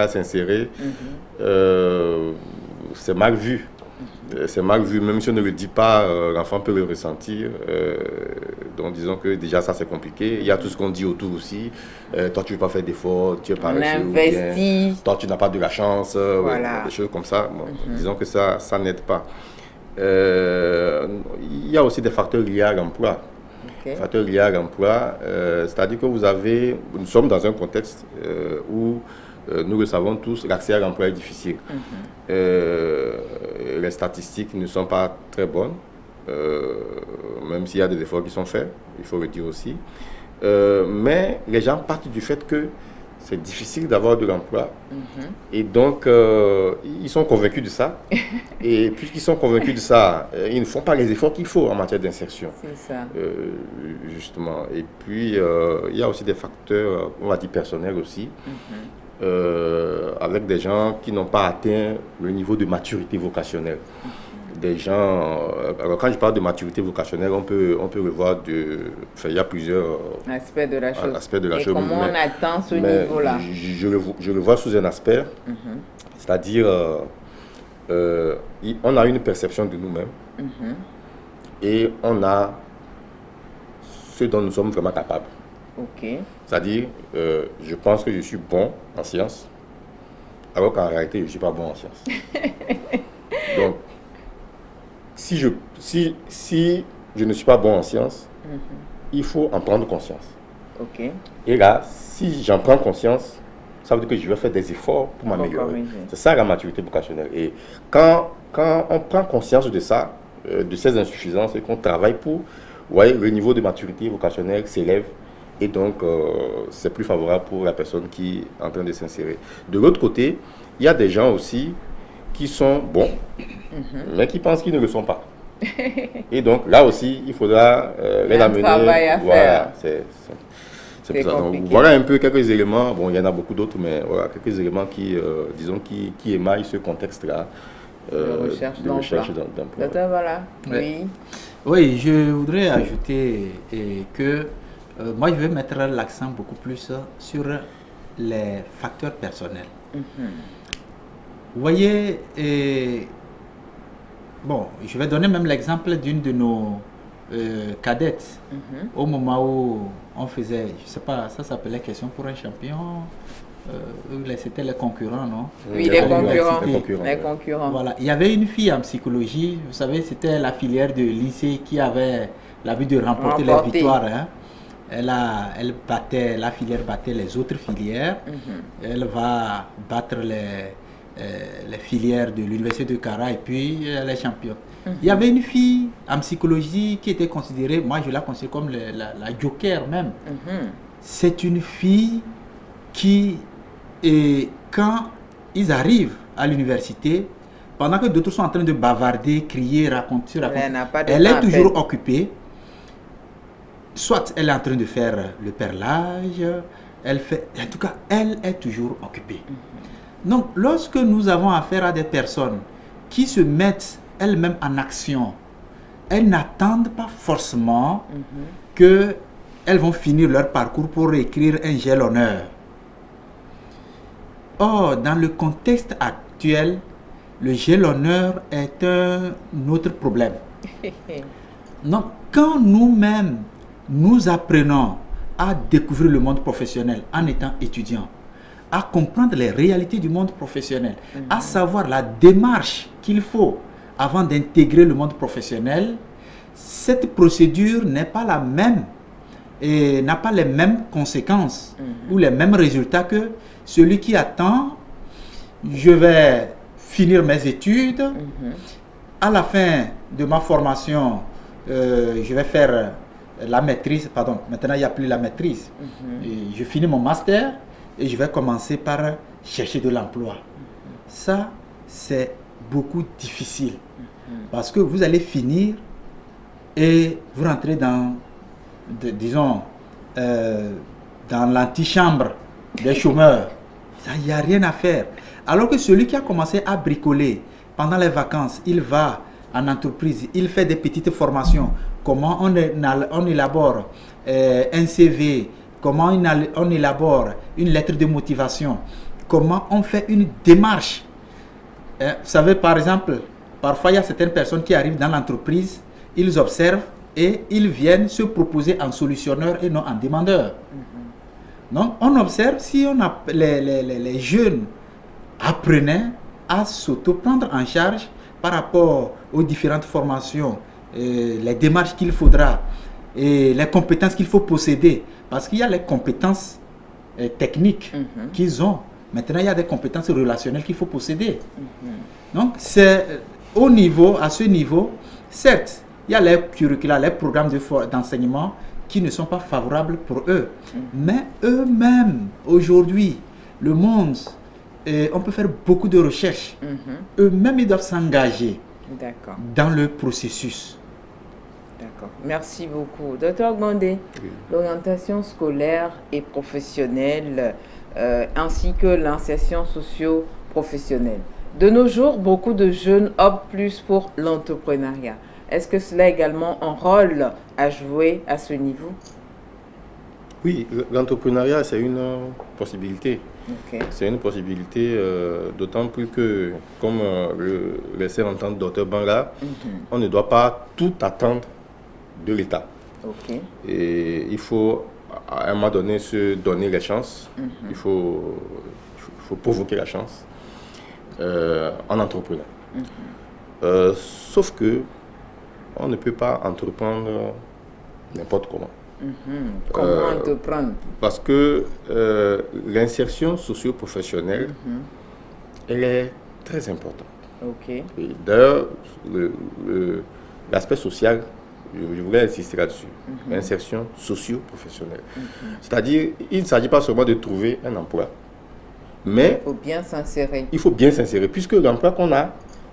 s'insérer, c'est mal vu. C'est mal vu, même si on ne le dit pas, l'enfant peut le ressentir. Donc disons que déjà ça c'est compliqué. Il y a tout ce qu'on dit autour aussi. Toi tu ne veux pas faire d'efforts, tu es pas investi. Toi tu n'as pas de la chance, voilà. Des choses comme ça. Bon, disons que ça n'aide pas. Il y a aussi des facteurs liés à l'emploi. Facteurs liés à l'emploi, c'est-à-dire que nous sommes dans un contexte où nous le savons tous, l'accès à l'emploi est difficile. Les statistiques ne sont pas très bonnes, même s'il y a des efforts qui sont faits, il faut le dire aussi. Mais les gens partent du fait que c'est difficile d'avoir de l'emploi. Et donc, ils sont convaincus de ça. Et puisqu'ils sont convaincus de ça, ils ne font pas les efforts qu'il faut en matière d'insertion. C'est ça. Justement. Et puis, il y a aussi des facteurs, on va dire, personnels aussi. Avec des gens qui n'ont pas atteint le niveau de maturité vocationnelle. Des gens, alors quand je parle de maturité vocationnelle, on peut le voir il y a plusieurs aspects de la chose. Et comment on atteint ce niveau-là? Je le vois sous un aspect, C'est-à-dire, on a une perception de nous-mêmes et on a ce dont nous sommes vraiment capables. C'est-à-dire, je pense que je suis bon en sciences, alors qu'en réalité, je ne suis pas bon en sciences. Donc, si je ne suis pas bon en sciences, il faut en prendre conscience. Et là, si j'en prends conscience, ça veut dire que je vais faire des efforts pour m'améliorer. C'est ça la maturité vocationnelle. Et quand on prend conscience de ça, de ces insuffisances, et qu'on travaille pour, vous voyez, le niveau de maturité vocationnelle s'élève. Et donc, c'est plus favorable pour la personne qui est en train de s'insérer. De l'autre côté, il y a des gens aussi qui sont bons, mais qui pensent qu'ils ne le sont pas. Et donc, là aussi, il faudra les amener. Voilà, c'est pour ça. Donc, voilà un peu quelques éléments. Bon, il y en a beaucoup d'autres, mais voilà, quelques éléments qui, disons, qui émaillent ce contexte-là de recherche d'emploi. Voilà. Oui. Oui, je voudrais ajouter que moi, je vais mettre l'accent beaucoup plus sur les facteurs personnels. Vous voyez, bon, je vais donner même l'exemple d'une de nos cadettes. Au moment où on faisait, je ne sais pas, ça s'appelait question pour un champion. C'était les concurrents, non? Oui, les concurrents. Voilà, il y avait une fille en psychologie, vous savez, c'était la filière de lycée qui avait l'habitude de remporter les victoires. Hein. La filière battait les autres filières. Elle va battre les filières de l'université de Cara et puis les champions. Il y avait une fille en psychologie qui était considérée, moi je la considère comme la joker même. C'est une fille qui, quand ils arrivent à l'université, pendant que d'autres sont en train de bavarder, crier, raconter, elle est toujours occupée. Soit elle est en train de faire le perlage, en tout cas, elle est toujours occupée. Donc, lorsque nous avons affaire à des personnes qui se mettent elles-mêmes en action, elles n'attendent pas forcément qu'elles vont finir leur parcours pour écrire un jalonneur. Or, dans le contexte actuel, le jalonneur est un autre problème. Donc, quand nous-mêmes, nous apprenons à découvrir le monde professionnel en étant étudiants, à comprendre les réalités du monde professionnel, à savoir la démarche qu'il faut avant d'intégrer le monde professionnel, cette procédure n'est pas la même et n'a pas les mêmes conséquences ou les mêmes résultats que celui qui attend, je vais finir mes études, à la fin de ma formation, je vais faire la maîtrise, pardon, maintenant il n'y a plus la maîtrise. Je finis mon master et je vais commencer par chercher de l'emploi. Ça, c'est beaucoup difficile parce que vous allez finir et vous rentrez dans, disons, dans l'antichambre des chômeurs. Il n'y a rien à faire. Alors que celui qui a commencé à bricoler pendant les vacances, il va en entreprise, il fait des petites formations. Comment on élabore un CV, comment on élabore une lettre de motivation, comment on fait une démarche. Vous savez, par exemple, parfois il y a certaines personnes qui arrivent dans l'entreprise, ils observent et ils viennent se proposer en solutionneur et non en demandeur. Donc, on observe si les jeunes apprenaient à s'auto-prendre en charge par rapport aux différentes formations, les démarches qu'il faudra et les compétences qu'il faut posséder. Parce qu'il y a les compétences techniques qu'ils ont. Maintenant, il y a des compétences relationnelles qu'il faut posséder. Donc, c'est à ce niveau, certes, il y a les curricula, les programmes d'enseignement qui ne sont pas favorables pour eux. Mais eux-mêmes, aujourd'hui, le monde, on peut faire beaucoup de recherches. Eux-mêmes, ils doivent s'engager dans le processus. D'accord. Merci beaucoup. Dr Gbandé, l'orientation scolaire et professionnelle ainsi que l'insertion socio-professionnelle. De nos jours, beaucoup de jeunes optent plus pour l'entrepreneuriat. Est-ce que cela a également un rôle à jouer à ce niveau? Oui, l'entrepreneuriat, c'est une possibilité. Ok. C'est une possibilité, d'autant plus que, comme le laissait entendre Dr Banga, on ne doit pas tout attendre de l'État. Ok. Et il faut, à un moment donné, se donner les chances. Il faut provoquer la chance en entreprenant. Sauf que on ne peut pas entreprendre n'importe comment. Comment entreprendre? Parce que l'insertion socio-professionnelle, elle est très importante. Ok. Et d'ailleurs, l'aspect social, je voulais insister là-dessus. L'insertion socio-professionnelle. C'est-à-dire, il ne s'agit pas seulement de trouver un emploi, mais Il faut bien s'insérer. il faut bien s'insérer, puisque l'emploi qu'on a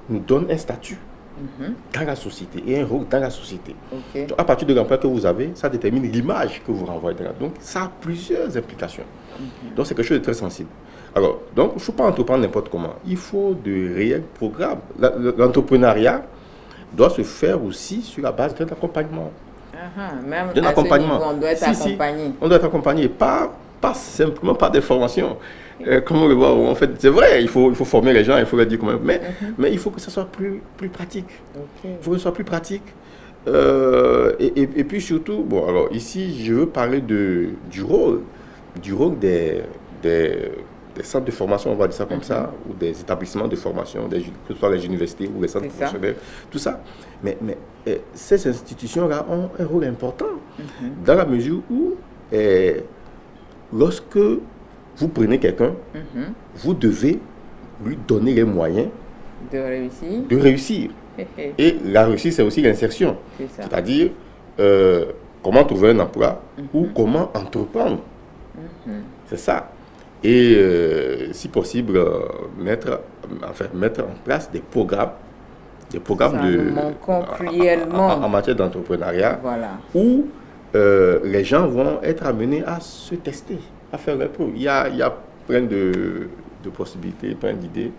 nous donne un statut dans la société et un rôle dans la société. Ok. Donc, à partir de l'emploi que vous avez, ça détermine l'image que vous renvoyez. Donc, ça a plusieurs implications. Donc, c'est quelque chose de très sensible. Alors, donc, il ne faut pas entreprendre n'importe comment. Il faut de réels programmes. L'entrepreneuriat doit se faire aussi sur la base d'un accompagnement. Même D'un à accompagnement. ce niveau, on doit être accompagné. On doit être accompagné, pas simplement par des formations. Comme on le voit, en fait, c'est vrai, il faut former les gens, il faut leur dire comment. Mais il faut que ça soit plus pratique. Ok. Il faut que ce soit plus pratique. Et puis surtout, bon, alors ici, je veux parler du rôle des centres de formation, on va dire ça comme ça, ou des établissements de formation, que ce soit les universités ou les centres professionnels, tout ça. Mais ces institutions-là ont un rôle important dans la mesure où, lorsque vous prenez quelqu'un, vous devez lui donner les moyens de réussir. de réussir. Et la réussite, c'est aussi l'insertion. C'est ça. C'est-à-dire, comment trouver un emploi ou comment entreprendre. C'est ça. Et si possible, mettre en place des programmes Ça, nous manquons cruellement. en matière d'entrepreneuriat, Voilà. où les gens vont être amenés à se tester, à faire leurs preuves. Il y a plein de possibilités, plein d'idées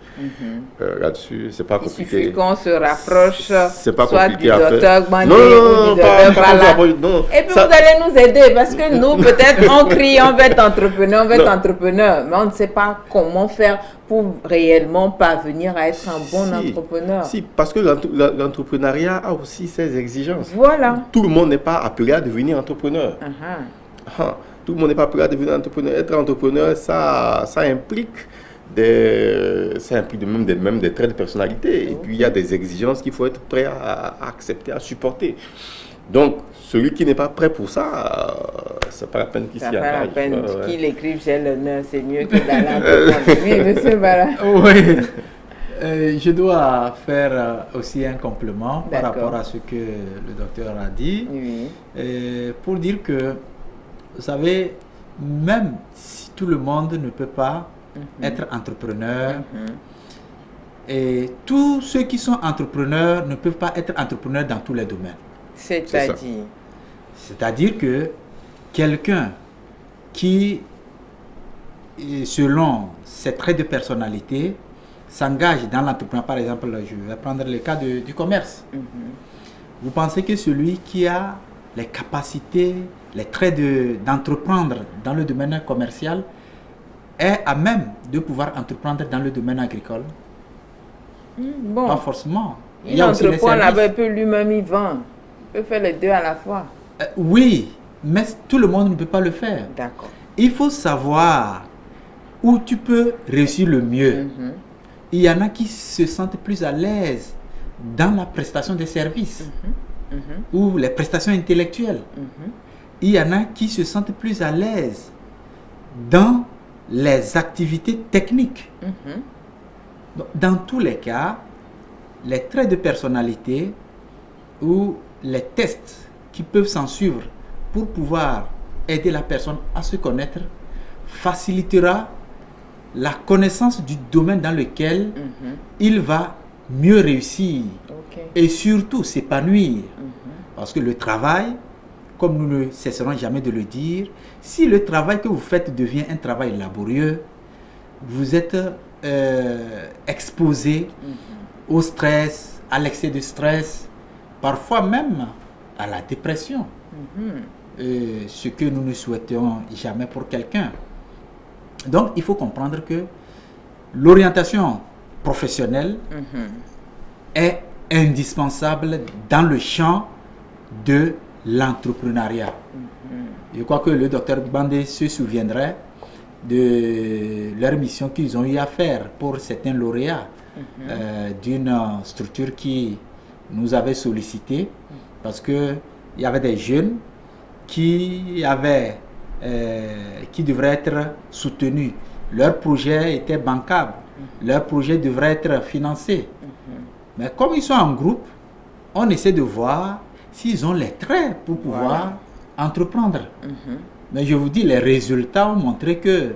là-dessus. C'est pas Il compliqué. suffit qu'on se rapproche C'est pas soit compliqué du à faire. docteur Bandé Non, ou non, du pas docteur Bala. non. Et puis Ça- vous allez nous aider parce que nous, peut-être, on crie, on veut être entrepreneur, mais on ne sait pas comment faire pour réellement parvenir à être un bon entrepreneur. Si, parce que l'entrepreneuriat a aussi ses exigences. Voilà. Tout le monde n'est pas appelé à devenir entrepreneur. Tout le monde n'est pas appelé à devenir entrepreneur. Être entrepreneur, ça implique même des traits de personnalité. Et puis, il y a des exigences qu'il faut être prêt à accepter, à supporter. Donc, celui qui n'est pas prêt pour ça, c'est pas la peine qu'il s'y engage. Ça pas la peine qu'il écrive chez l'honneur, c'est mieux que d'aller entreprendre. Oui, monsieur Bala. Oui. Je dois faire aussi un complément par D'accord. rapport à ce que le docteur a dit. Oui. Pour dire que, vous savez, même si tout le monde ne peut pas être entrepreneur, et tous ceux qui sont entrepreneurs ne peuvent pas être entrepreneurs dans tous les domaines. C'est-à-dire que quelqu'un qui, selon ses traits de personnalité, s'engage dans l'entrepreneuriat, par exemple, je vais prendre le cas du commerce. Vous pensez que celui qui a les capacités, les traits d'entreprendre dans le domaine commercial est à même de pouvoir entreprendre dans le domaine agricole? Bon. Pas forcément. Il entreprend là-bas, il peut lui-même y vendre. Il peut faire les deux à la fois. Oui, mais tout le monde ne peut pas le faire. D'accord. Il faut savoir où tu peux réussir le mieux. Il y en a qui se sentent plus à l'aise dans la prestation des services ou les prestations intellectuelles. Il y en a qui se sentent plus à l'aise dans les activités techniques. Donc, dans tous les cas, les traits de personnalité ou les tests qui peuvent s'en suivre pour pouvoir aider la personne à se connaître facilitera la connaissance du domaine dans lequel il va mieux réussir et surtout s'épanouir. Parce que le travail, comme nous ne cesserons jamais de le dire, si le travail que vous faites devient un travail laborieux, vous êtes exposé au stress, à l'excès de stress, parfois même à la dépression. ce que nous ne souhaitons jamais pour quelqu'un. Donc, il faut comprendre que l'orientation professionnelle est indispensable dans le champ de l'entrepreneuriat. Je crois que le docteur Bandé se souviendrait de leur mission qu'ils ont eu à faire pour certains lauréats d'une structure qui nous avait sollicité parce qu'il y avait des jeunes qui devraient être soutenus. Leur projet était bancable, leur projet devrait être financé. Mais comme ils sont en groupe, on essaie de voir s'ils ont les traits pour pouvoir entreprendre. Mais je vous dis, les résultats ont montré que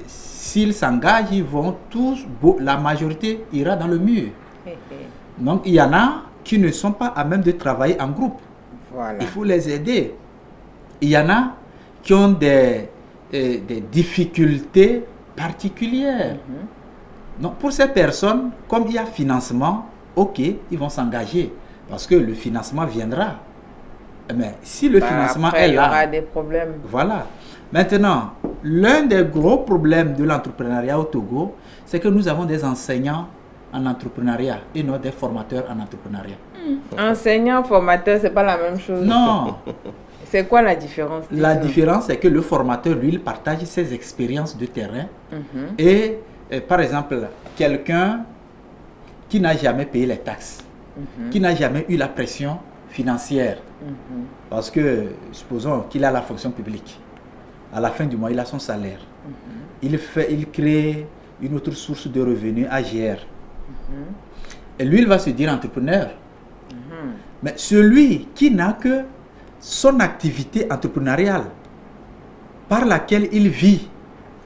s'ils s'engagent, ils vont tous, la majorité ira dans le mur. Donc il y en a qui ne sont pas à même de travailler en groupe. Il faut les aider. Il y en a qui ont des difficultés particulières. Donc pour ces personnes, comme il y a financement, ok, ils vont s'engager parce que le financement viendra. Mais si le financement après, est là, il y aura des problèmes. Voilà. Maintenant, l'un des gros problèmes de l'entrepreneuriat au Togo, c'est que nous avons des enseignants en entrepreneuriat et non des formateurs en entrepreneuriat. Enseignant, formateur, c'est pas la même chose. Non. C'est quoi la différence? La différence, c'est que le formateur, lui, il partage ses expériences de terrain. Et par exemple, quelqu'un qui n'a jamais payé les taxes, qui n'a jamais eu la pression financière, parce que, supposons qu'il a la fonction publique, à la fin du mois, il a son salaire. Il crée une autre source de revenus AGR. Et lui, il va se dire entrepreneur. Mais celui qui n'a que son activité entrepreneuriale par laquelle il vit.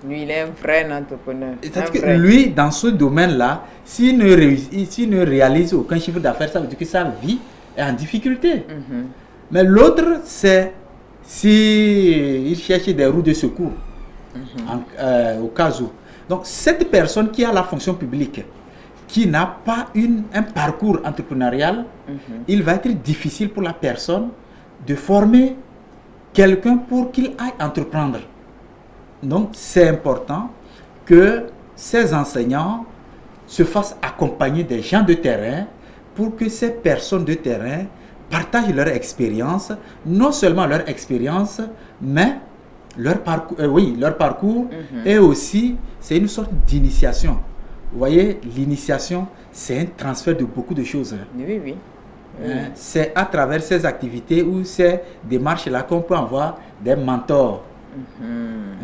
Lui, il est un vrai entrepreneur. C'est-à-dire que lui, dans ce domaine-là, s'il ne réalise aucun chiffre d'affaires, ça veut dire que sa vie est en difficulté. Mais l'autre, c'est s'il cherche des roues de secours au cas où. Donc, cette personne qui a la fonction publique, qui n'a pas un parcours entrepreneurial, il va être difficile pour la personne de former quelqu'un pour qu'il aille entreprendre. Donc, c'est important que ces enseignants se fassent accompagner des gens de terrain pour que ces personnes de terrain partagent leur expérience, non seulement leur expérience, mais leur parcours, et aussi, c'est une sorte d'initiation. Vous voyez, l'initiation, c'est un transfert de beaucoup de choses. Oui. C'est à travers ces activités ou ces démarches-là qu'on peut avoir des mentors.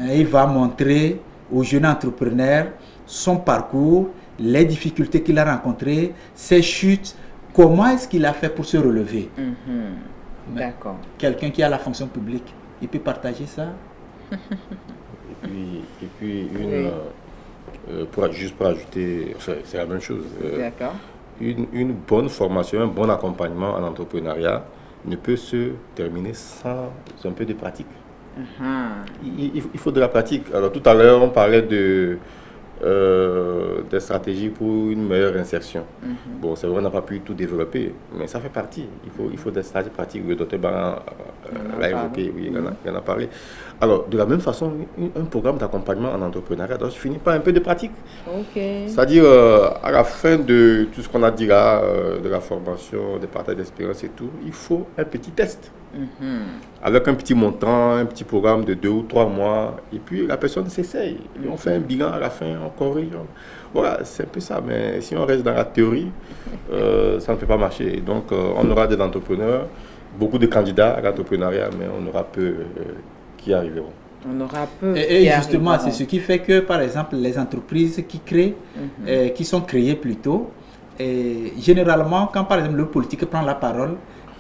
Il va montrer aux jeunes entrepreneurs son parcours, les difficultés qu'il a rencontrées, ses chutes, comment est-ce qu'il a fait pour se relever. D'accord. Quelqu'un qui a la fonction publique, il peut partager ça. Et puis juste pour ajouter, enfin, c'est la même chose. D'accord. Une bonne formation, un bon accompagnement en entrepreneuriat ne peut se terminer sans un peu de pratique. Il faut de la pratique. Alors tout à l'heure, on parlait des stratégies pour une meilleure insertion. Bon, c'est vrai, on n'a pas pu tout développer, mais ça fait partie. Il faut des stratégies pratiques. Le docteur Baran l'a évoqué, oui, il en a parlé. Alors, de la même façon, un programme d'accompagnement en entrepreneuriat doit se finir par un peu de pratique. C'est-à-dire, à la fin de tout ce qu'on a dit là, de la formation, des partages d'expérience et tout, il faut un petit test. Avec un petit montant, un petit programme de 2 ou 3 mois, et puis la personne s'essaye. Et on fait un bilan à la fin, on corrige. Voilà, c'est un peu ça. Mais si on reste dans la théorie, ça ne peut pas marcher. Donc, on aura des entrepreneurs, beaucoup de candidats à l'entrepreneuriat, mais on aura peu qui arriveront. On aura peu. Et justement, c'est ce qui fait que, par exemple, les entreprises qui créent, qui sont créées plutôt, et généralement, quand par exemple le politique prend la parole,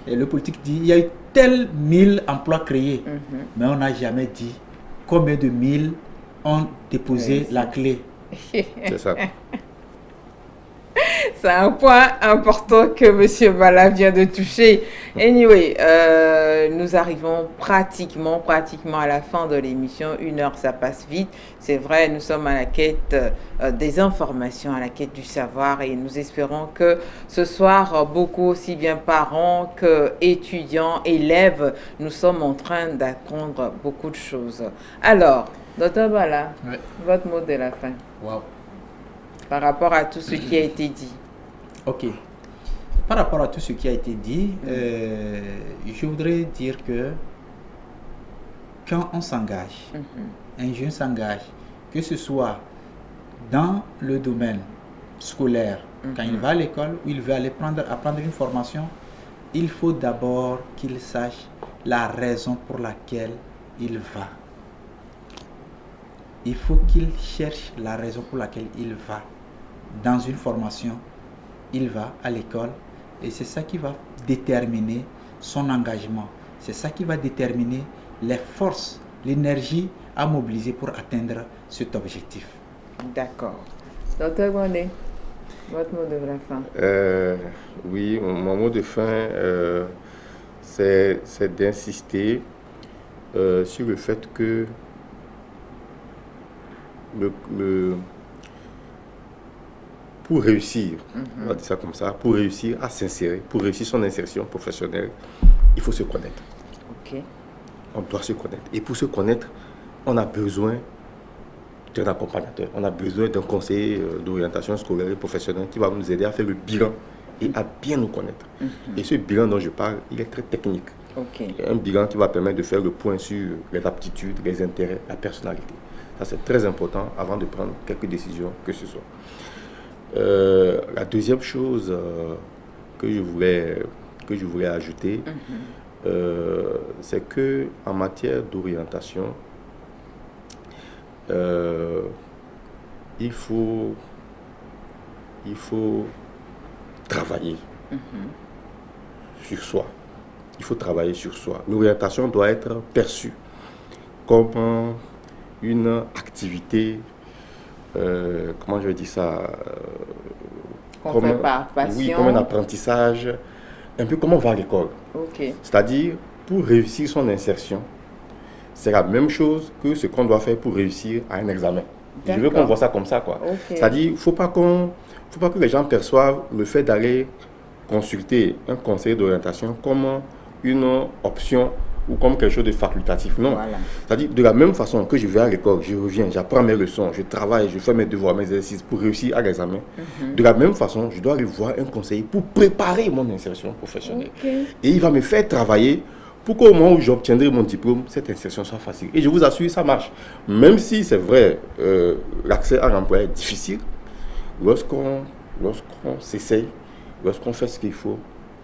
et le politique dit il y a eu tel 1000 emplois créés, mais on n'a jamais dit combien de 1000 ont déposé la clé. C'est ça. C'est un point important que M. Bala vient de toucher. Anyway, nous arrivons pratiquement à la fin de l'émission. 1 heure, ça passe vite. C'est vrai, nous sommes à la quête des informations, à la quête du savoir, et nous espérons que ce soir, beaucoup, aussi bien parents que étudiants, élèves, nous sommes en train d'apprendre beaucoup de choses. Alors, Dr Bala, Oui. votre mot de la fin. Wow. Par rapport à tout ce qui a été dit. Ok. Par rapport à tout ce qui a été dit, je voudrais dire que quand on s'engage, un jeune s'engage, que ce soit dans le domaine scolaire, quand il va à l'école ou il veut aller apprendre une formation, il faut d'abord qu'il sache la raison pour laquelle il va. Il faut qu'il cherche la raison pour laquelle il va dans une formation, il va à l'école, et c'est ça qui va déterminer son engagement. C'est ça qui va déterminer les forces, l'énergie à mobiliser pour atteindre cet objectif. D'accord. Docteur Gondé, votre mot de la fin. Oui, mon mot de fin, c'est d'insister sur le fait que pour réussir, on va dire ça comme ça, pour réussir à s'insérer, pour réussir son insertion professionnelle, il faut se connaître. Ok. On doit se connaître. Et pour se connaître, on a besoin d'un accompagnateur, on a besoin d'un conseiller d'orientation scolaire et professionnelle qui va nous aider à faire le bilan et à bien nous connaître. Et ce bilan dont je parle, il est très technique. Ok. Un bilan qui va permettre de faire le point sur les aptitudes, les intérêts, la personnalité. Ça, c'est très important avant de prendre quelques décisions que ce soit. La deuxième chose que je voulais ajouter, c'est que en matière d'orientation, il faut travailler sur soi. Il faut travailler sur soi. L'orientation doit être perçue comme une activité, comment je vais dire ça, Qu'on fait par passion. Oui, comme un apprentissage, un peu comme on va à l'école. Ok. C'est-à-dire, pour réussir son insertion, c'est la même chose que ce qu'on doit faire pour réussir à un examen. Je veux qu'on voit ça comme ça, quoi. Okay. C'est-à-dire, il ne faut pas que les gens perçoivent le fait d'aller consulter un conseiller d'orientation comme une option ou comme quelque chose de facultatif. Non. Voilà. C'est-à-dire, de la même façon que je vais à l'école, je reviens, j'apprends mes leçons, je travaille, je fais mes devoirs, mes exercices pour réussir à l'examen. De la même façon, je dois aller voir un conseiller pour préparer mon insertion professionnelle. Okay. Et il va me faire travailler pour qu'au moment où j'obtiendrai mon diplôme, cette insertion soit facile. Et je vous assure, ça marche. Même si c'est vrai, l'accès à l'emploi est difficile, lorsqu'on s'essaye, lorsqu'on fait ce qu'il faut,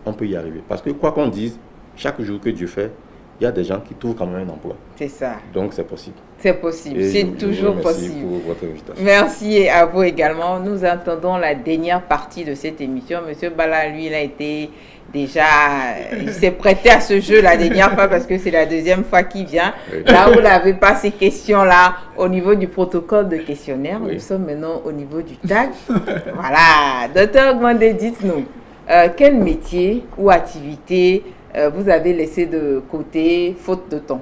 on peut y arriver. Parce que quoi qu'on dise, chaque jour que Dieu fait, il y a des gens qui trouvent quand même un emploi. C'est ça. Donc c'est possible. C'est possible, c'est toujours possible. Merci pour votre invitation. Merci et à vous également. Nous attendons la dernière partie de cette émission. Monsieur Bala, lui, il a été déjà, il s'est prêté à ce jeu la dernière fois parce que c'est la deuxième fois qu'il vient. Oui. Là, vous n'avez pas ces questions-là au niveau du protocole de questionnaire. Oui. Nous sommes maintenant au niveau du tag. Voilà. Docteur Gondé, dites-nous, quel métier ou activité vous avez laissé de côté faute de temps?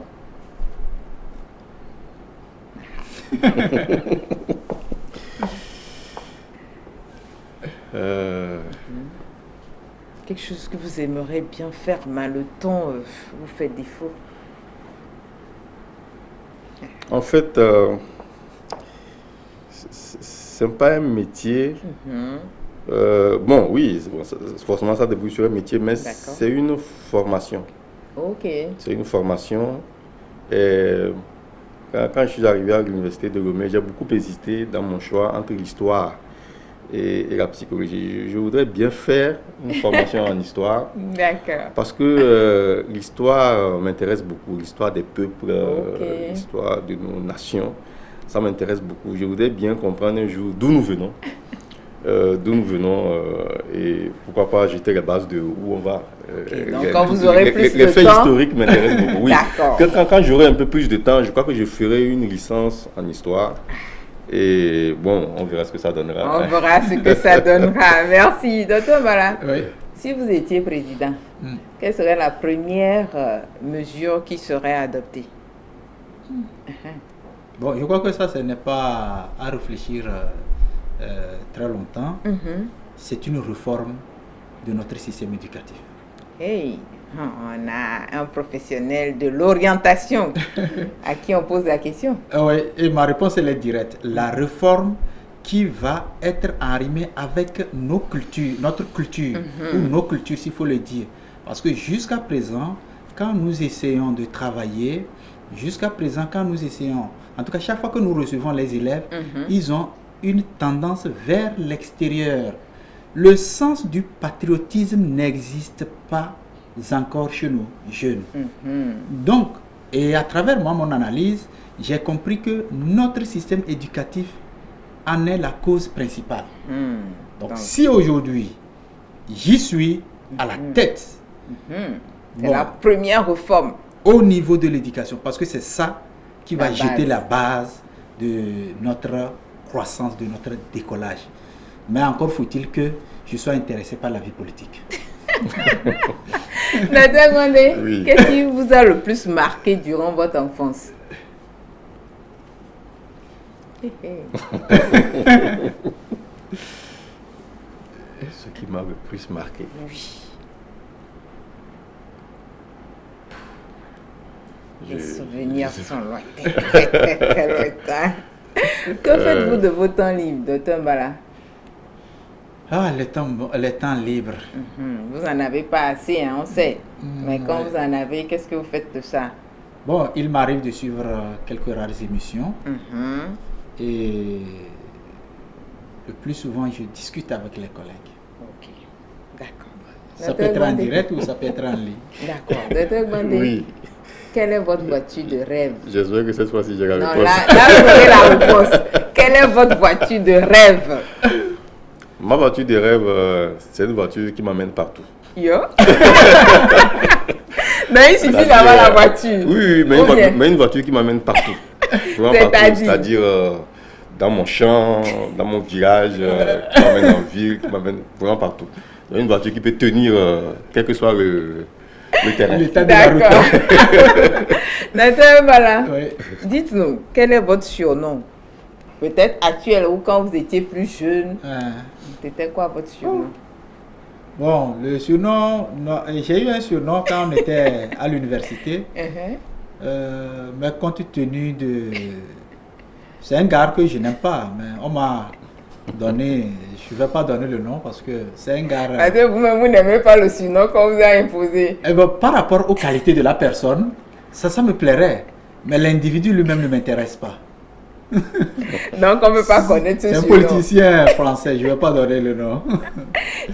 Quelque chose que vous aimeriez bien faire, mais le temps vous fait défaut. En fait, c'est pas un métier. Bon, oui, forcément ça débouche sur un métier, mais c'est une formation. Ok. C'est une formation. Et quand je suis arrivé à l'université de Lomé, j'ai beaucoup hésité dans mon choix entre l'histoire et la psychologie. Je voudrais bien faire une formation en histoire. D'accord. Parce que l'histoire m'intéresse beaucoup. L'histoire des peuples, l'histoire de nos nations, ça m'intéresse beaucoup. Je voudrais bien comprendre un jour d'où nous venons. Et pourquoi pas jeter les bases de où on va. Donc quand vous aurez plus de temps... Les faits historiques m'intéressent beaucoup, oui. D'accord. Quand j'aurai un peu plus de temps, je crois que je ferai une licence en histoire Et bon, on verra ce que ça donnera. On verra ce que ça donnera. Merci. Docteur Mbala, Oui. si vous étiez président, quelle serait la première mesure qui serait adoptée? Bon, je crois que ça, ce n'est pas à réfléchir très longtemps. C'est une réforme de notre système éducatif. Hey, on a un professionnel de l'orientation à qui on pose la question. Oui, et ma réponse elle est directe. La réforme qui va être arrimée avec nos cultures, notre culture, ou nos cultures s'il faut le dire. Parce que jusqu'à présent, quand nous essayons de travailler, jusqu'à présent, quand nous essayons, en tout cas chaque fois que nous recevons les élèves, ils ont une tendance vers l'extérieur. Le sens du patriotisme n'existe pas encore chez nous, jeunes. Donc, et à travers moi, mon analyse, j'ai compris que notre système éducatif en est la cause principale. Donc, si aujourd'hui, j'y suis à la tête, c'est la première réforme au niveau de l'éducation, parce que c'est ça qui va jeter base. la base de notre croissance, de notre décollage. Mais encore faut-il que je sois intéressé par la vie politique. Docteur Gwandé, Oui. qu'est-ce qui vous a le plus marqué durant votre enfance? Ce qui m'a le plus marqué. Oui. Je- Les souvenirs je sais sont lointains, très, très, très lointains. Que faites-vous de vos temps libres, docteur Mbala? Ah, les temps libres. Vous n'en avez pas assez, hein, on sait. Mais quand ouais. vous en avez, qu'est-ce que vous faites de ça? Bon, il m'arrive de suivre quelques rares émissions et le plus souvent, je discute avec les collègues. Ok, d'accord. Ça peut être en direct ou ça peut être en ligne. D'accord. Docteur Gwandé, Oui, quelle est votre voiture de rêve? j'espère que cette fois-ci j'ai la Non, réponse. là vous aurez la réponse. Quelle est votre voiture de rêve? Ma voiture de rêve, c'est une voiture qui m'amène partout. Yo. Mais il suffit d'avoir la voiture. Oui, mais, Ou bien? mais une voiture qui m'amène partout. Vraiment C'est-à-dire? C'est-à-dire dans mon champ, dans mon village, qui m'amène en ville, qui m'amène vraiment partout. Donc, une voiture qui peut tenir, quel que soit le terrain. L'état de la route. D'accord. Docteur Mbala, Oui. dites-nous, quel est votre surnom? Peut-être actuel ou quand vous étiez plus jeune. C'était quoi votre surnom? Bon, le surnom, j'ai eu un surnom quand on était à l'université, mais compte tenu de... C'est un gars que je n'aime pas, mais on m'a donné, je ne vais pas donner le nom parce que c'est un gars... Parce que vous-même, vous n'aimez pas le surnom qu'on vous a imposé. Eh ben, par rapport aux qualités de la personne, ça me plairait, mais l'individu lui-même ne m'intéresse pas. Donc, on ne peut pas connaître ce C'est un surnom. politicien français, je ne vais pas donner le nom.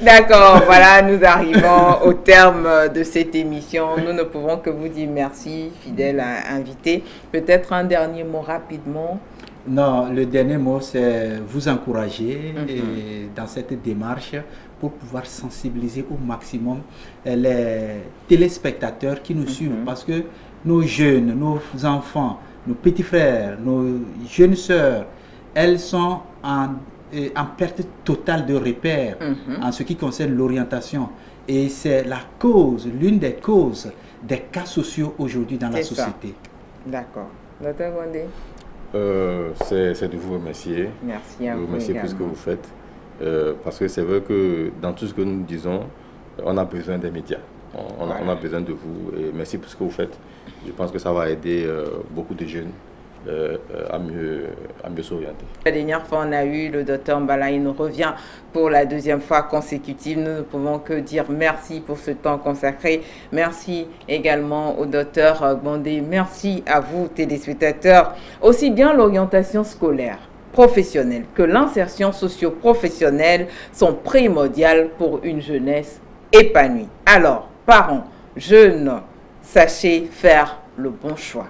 D'accord, voilà, nous arrivons au terme de cette émission. Nous ne pouvons que vous dire merci, fidèle invité. Peut-être un dernier mot rapidement. Non, le dernier mot, c'est vous encourager et dans cette démarche pour pouvoir sensibiliser au maximum les téléspectateurs qui nous suivent. Parce que nos jeunes, nos enfants, nos petits frères, nos jeunes sœurs, elles sont en perte totale de repères en ce qui concerne l'orientation. Et c'est la cause, l'une des causes des cas sociaux aujourd'hui dans la société. D'accord. Docteur Gwandé, C'est de vous remercier. merci à De vous vous remercier pour ce que également. vous faites. Parce que c'est vrai que dans tout ce que nous disons, on a besoin des médias. On a besoin de vous. Et merci pour ce que vous faites. Je pense que ça va aider beaucoup de jeunes à mieux s'orienter. La dernière fois, on a eu le docteur Mbala. Il nous revient pour la deuxième fois consécutive. Nous ne pouvons que dire merci pour ce temps consacré. Merci également au docteur Gwandé. Merci à vous, téléspectateurs. Aussi bien l'orientation scolaire, professionnelle que l'insertion socio-professionnelle sont primordiales pour une jeunesse épanouie. Alors, parents, jeunes, sachez faire le bon choix.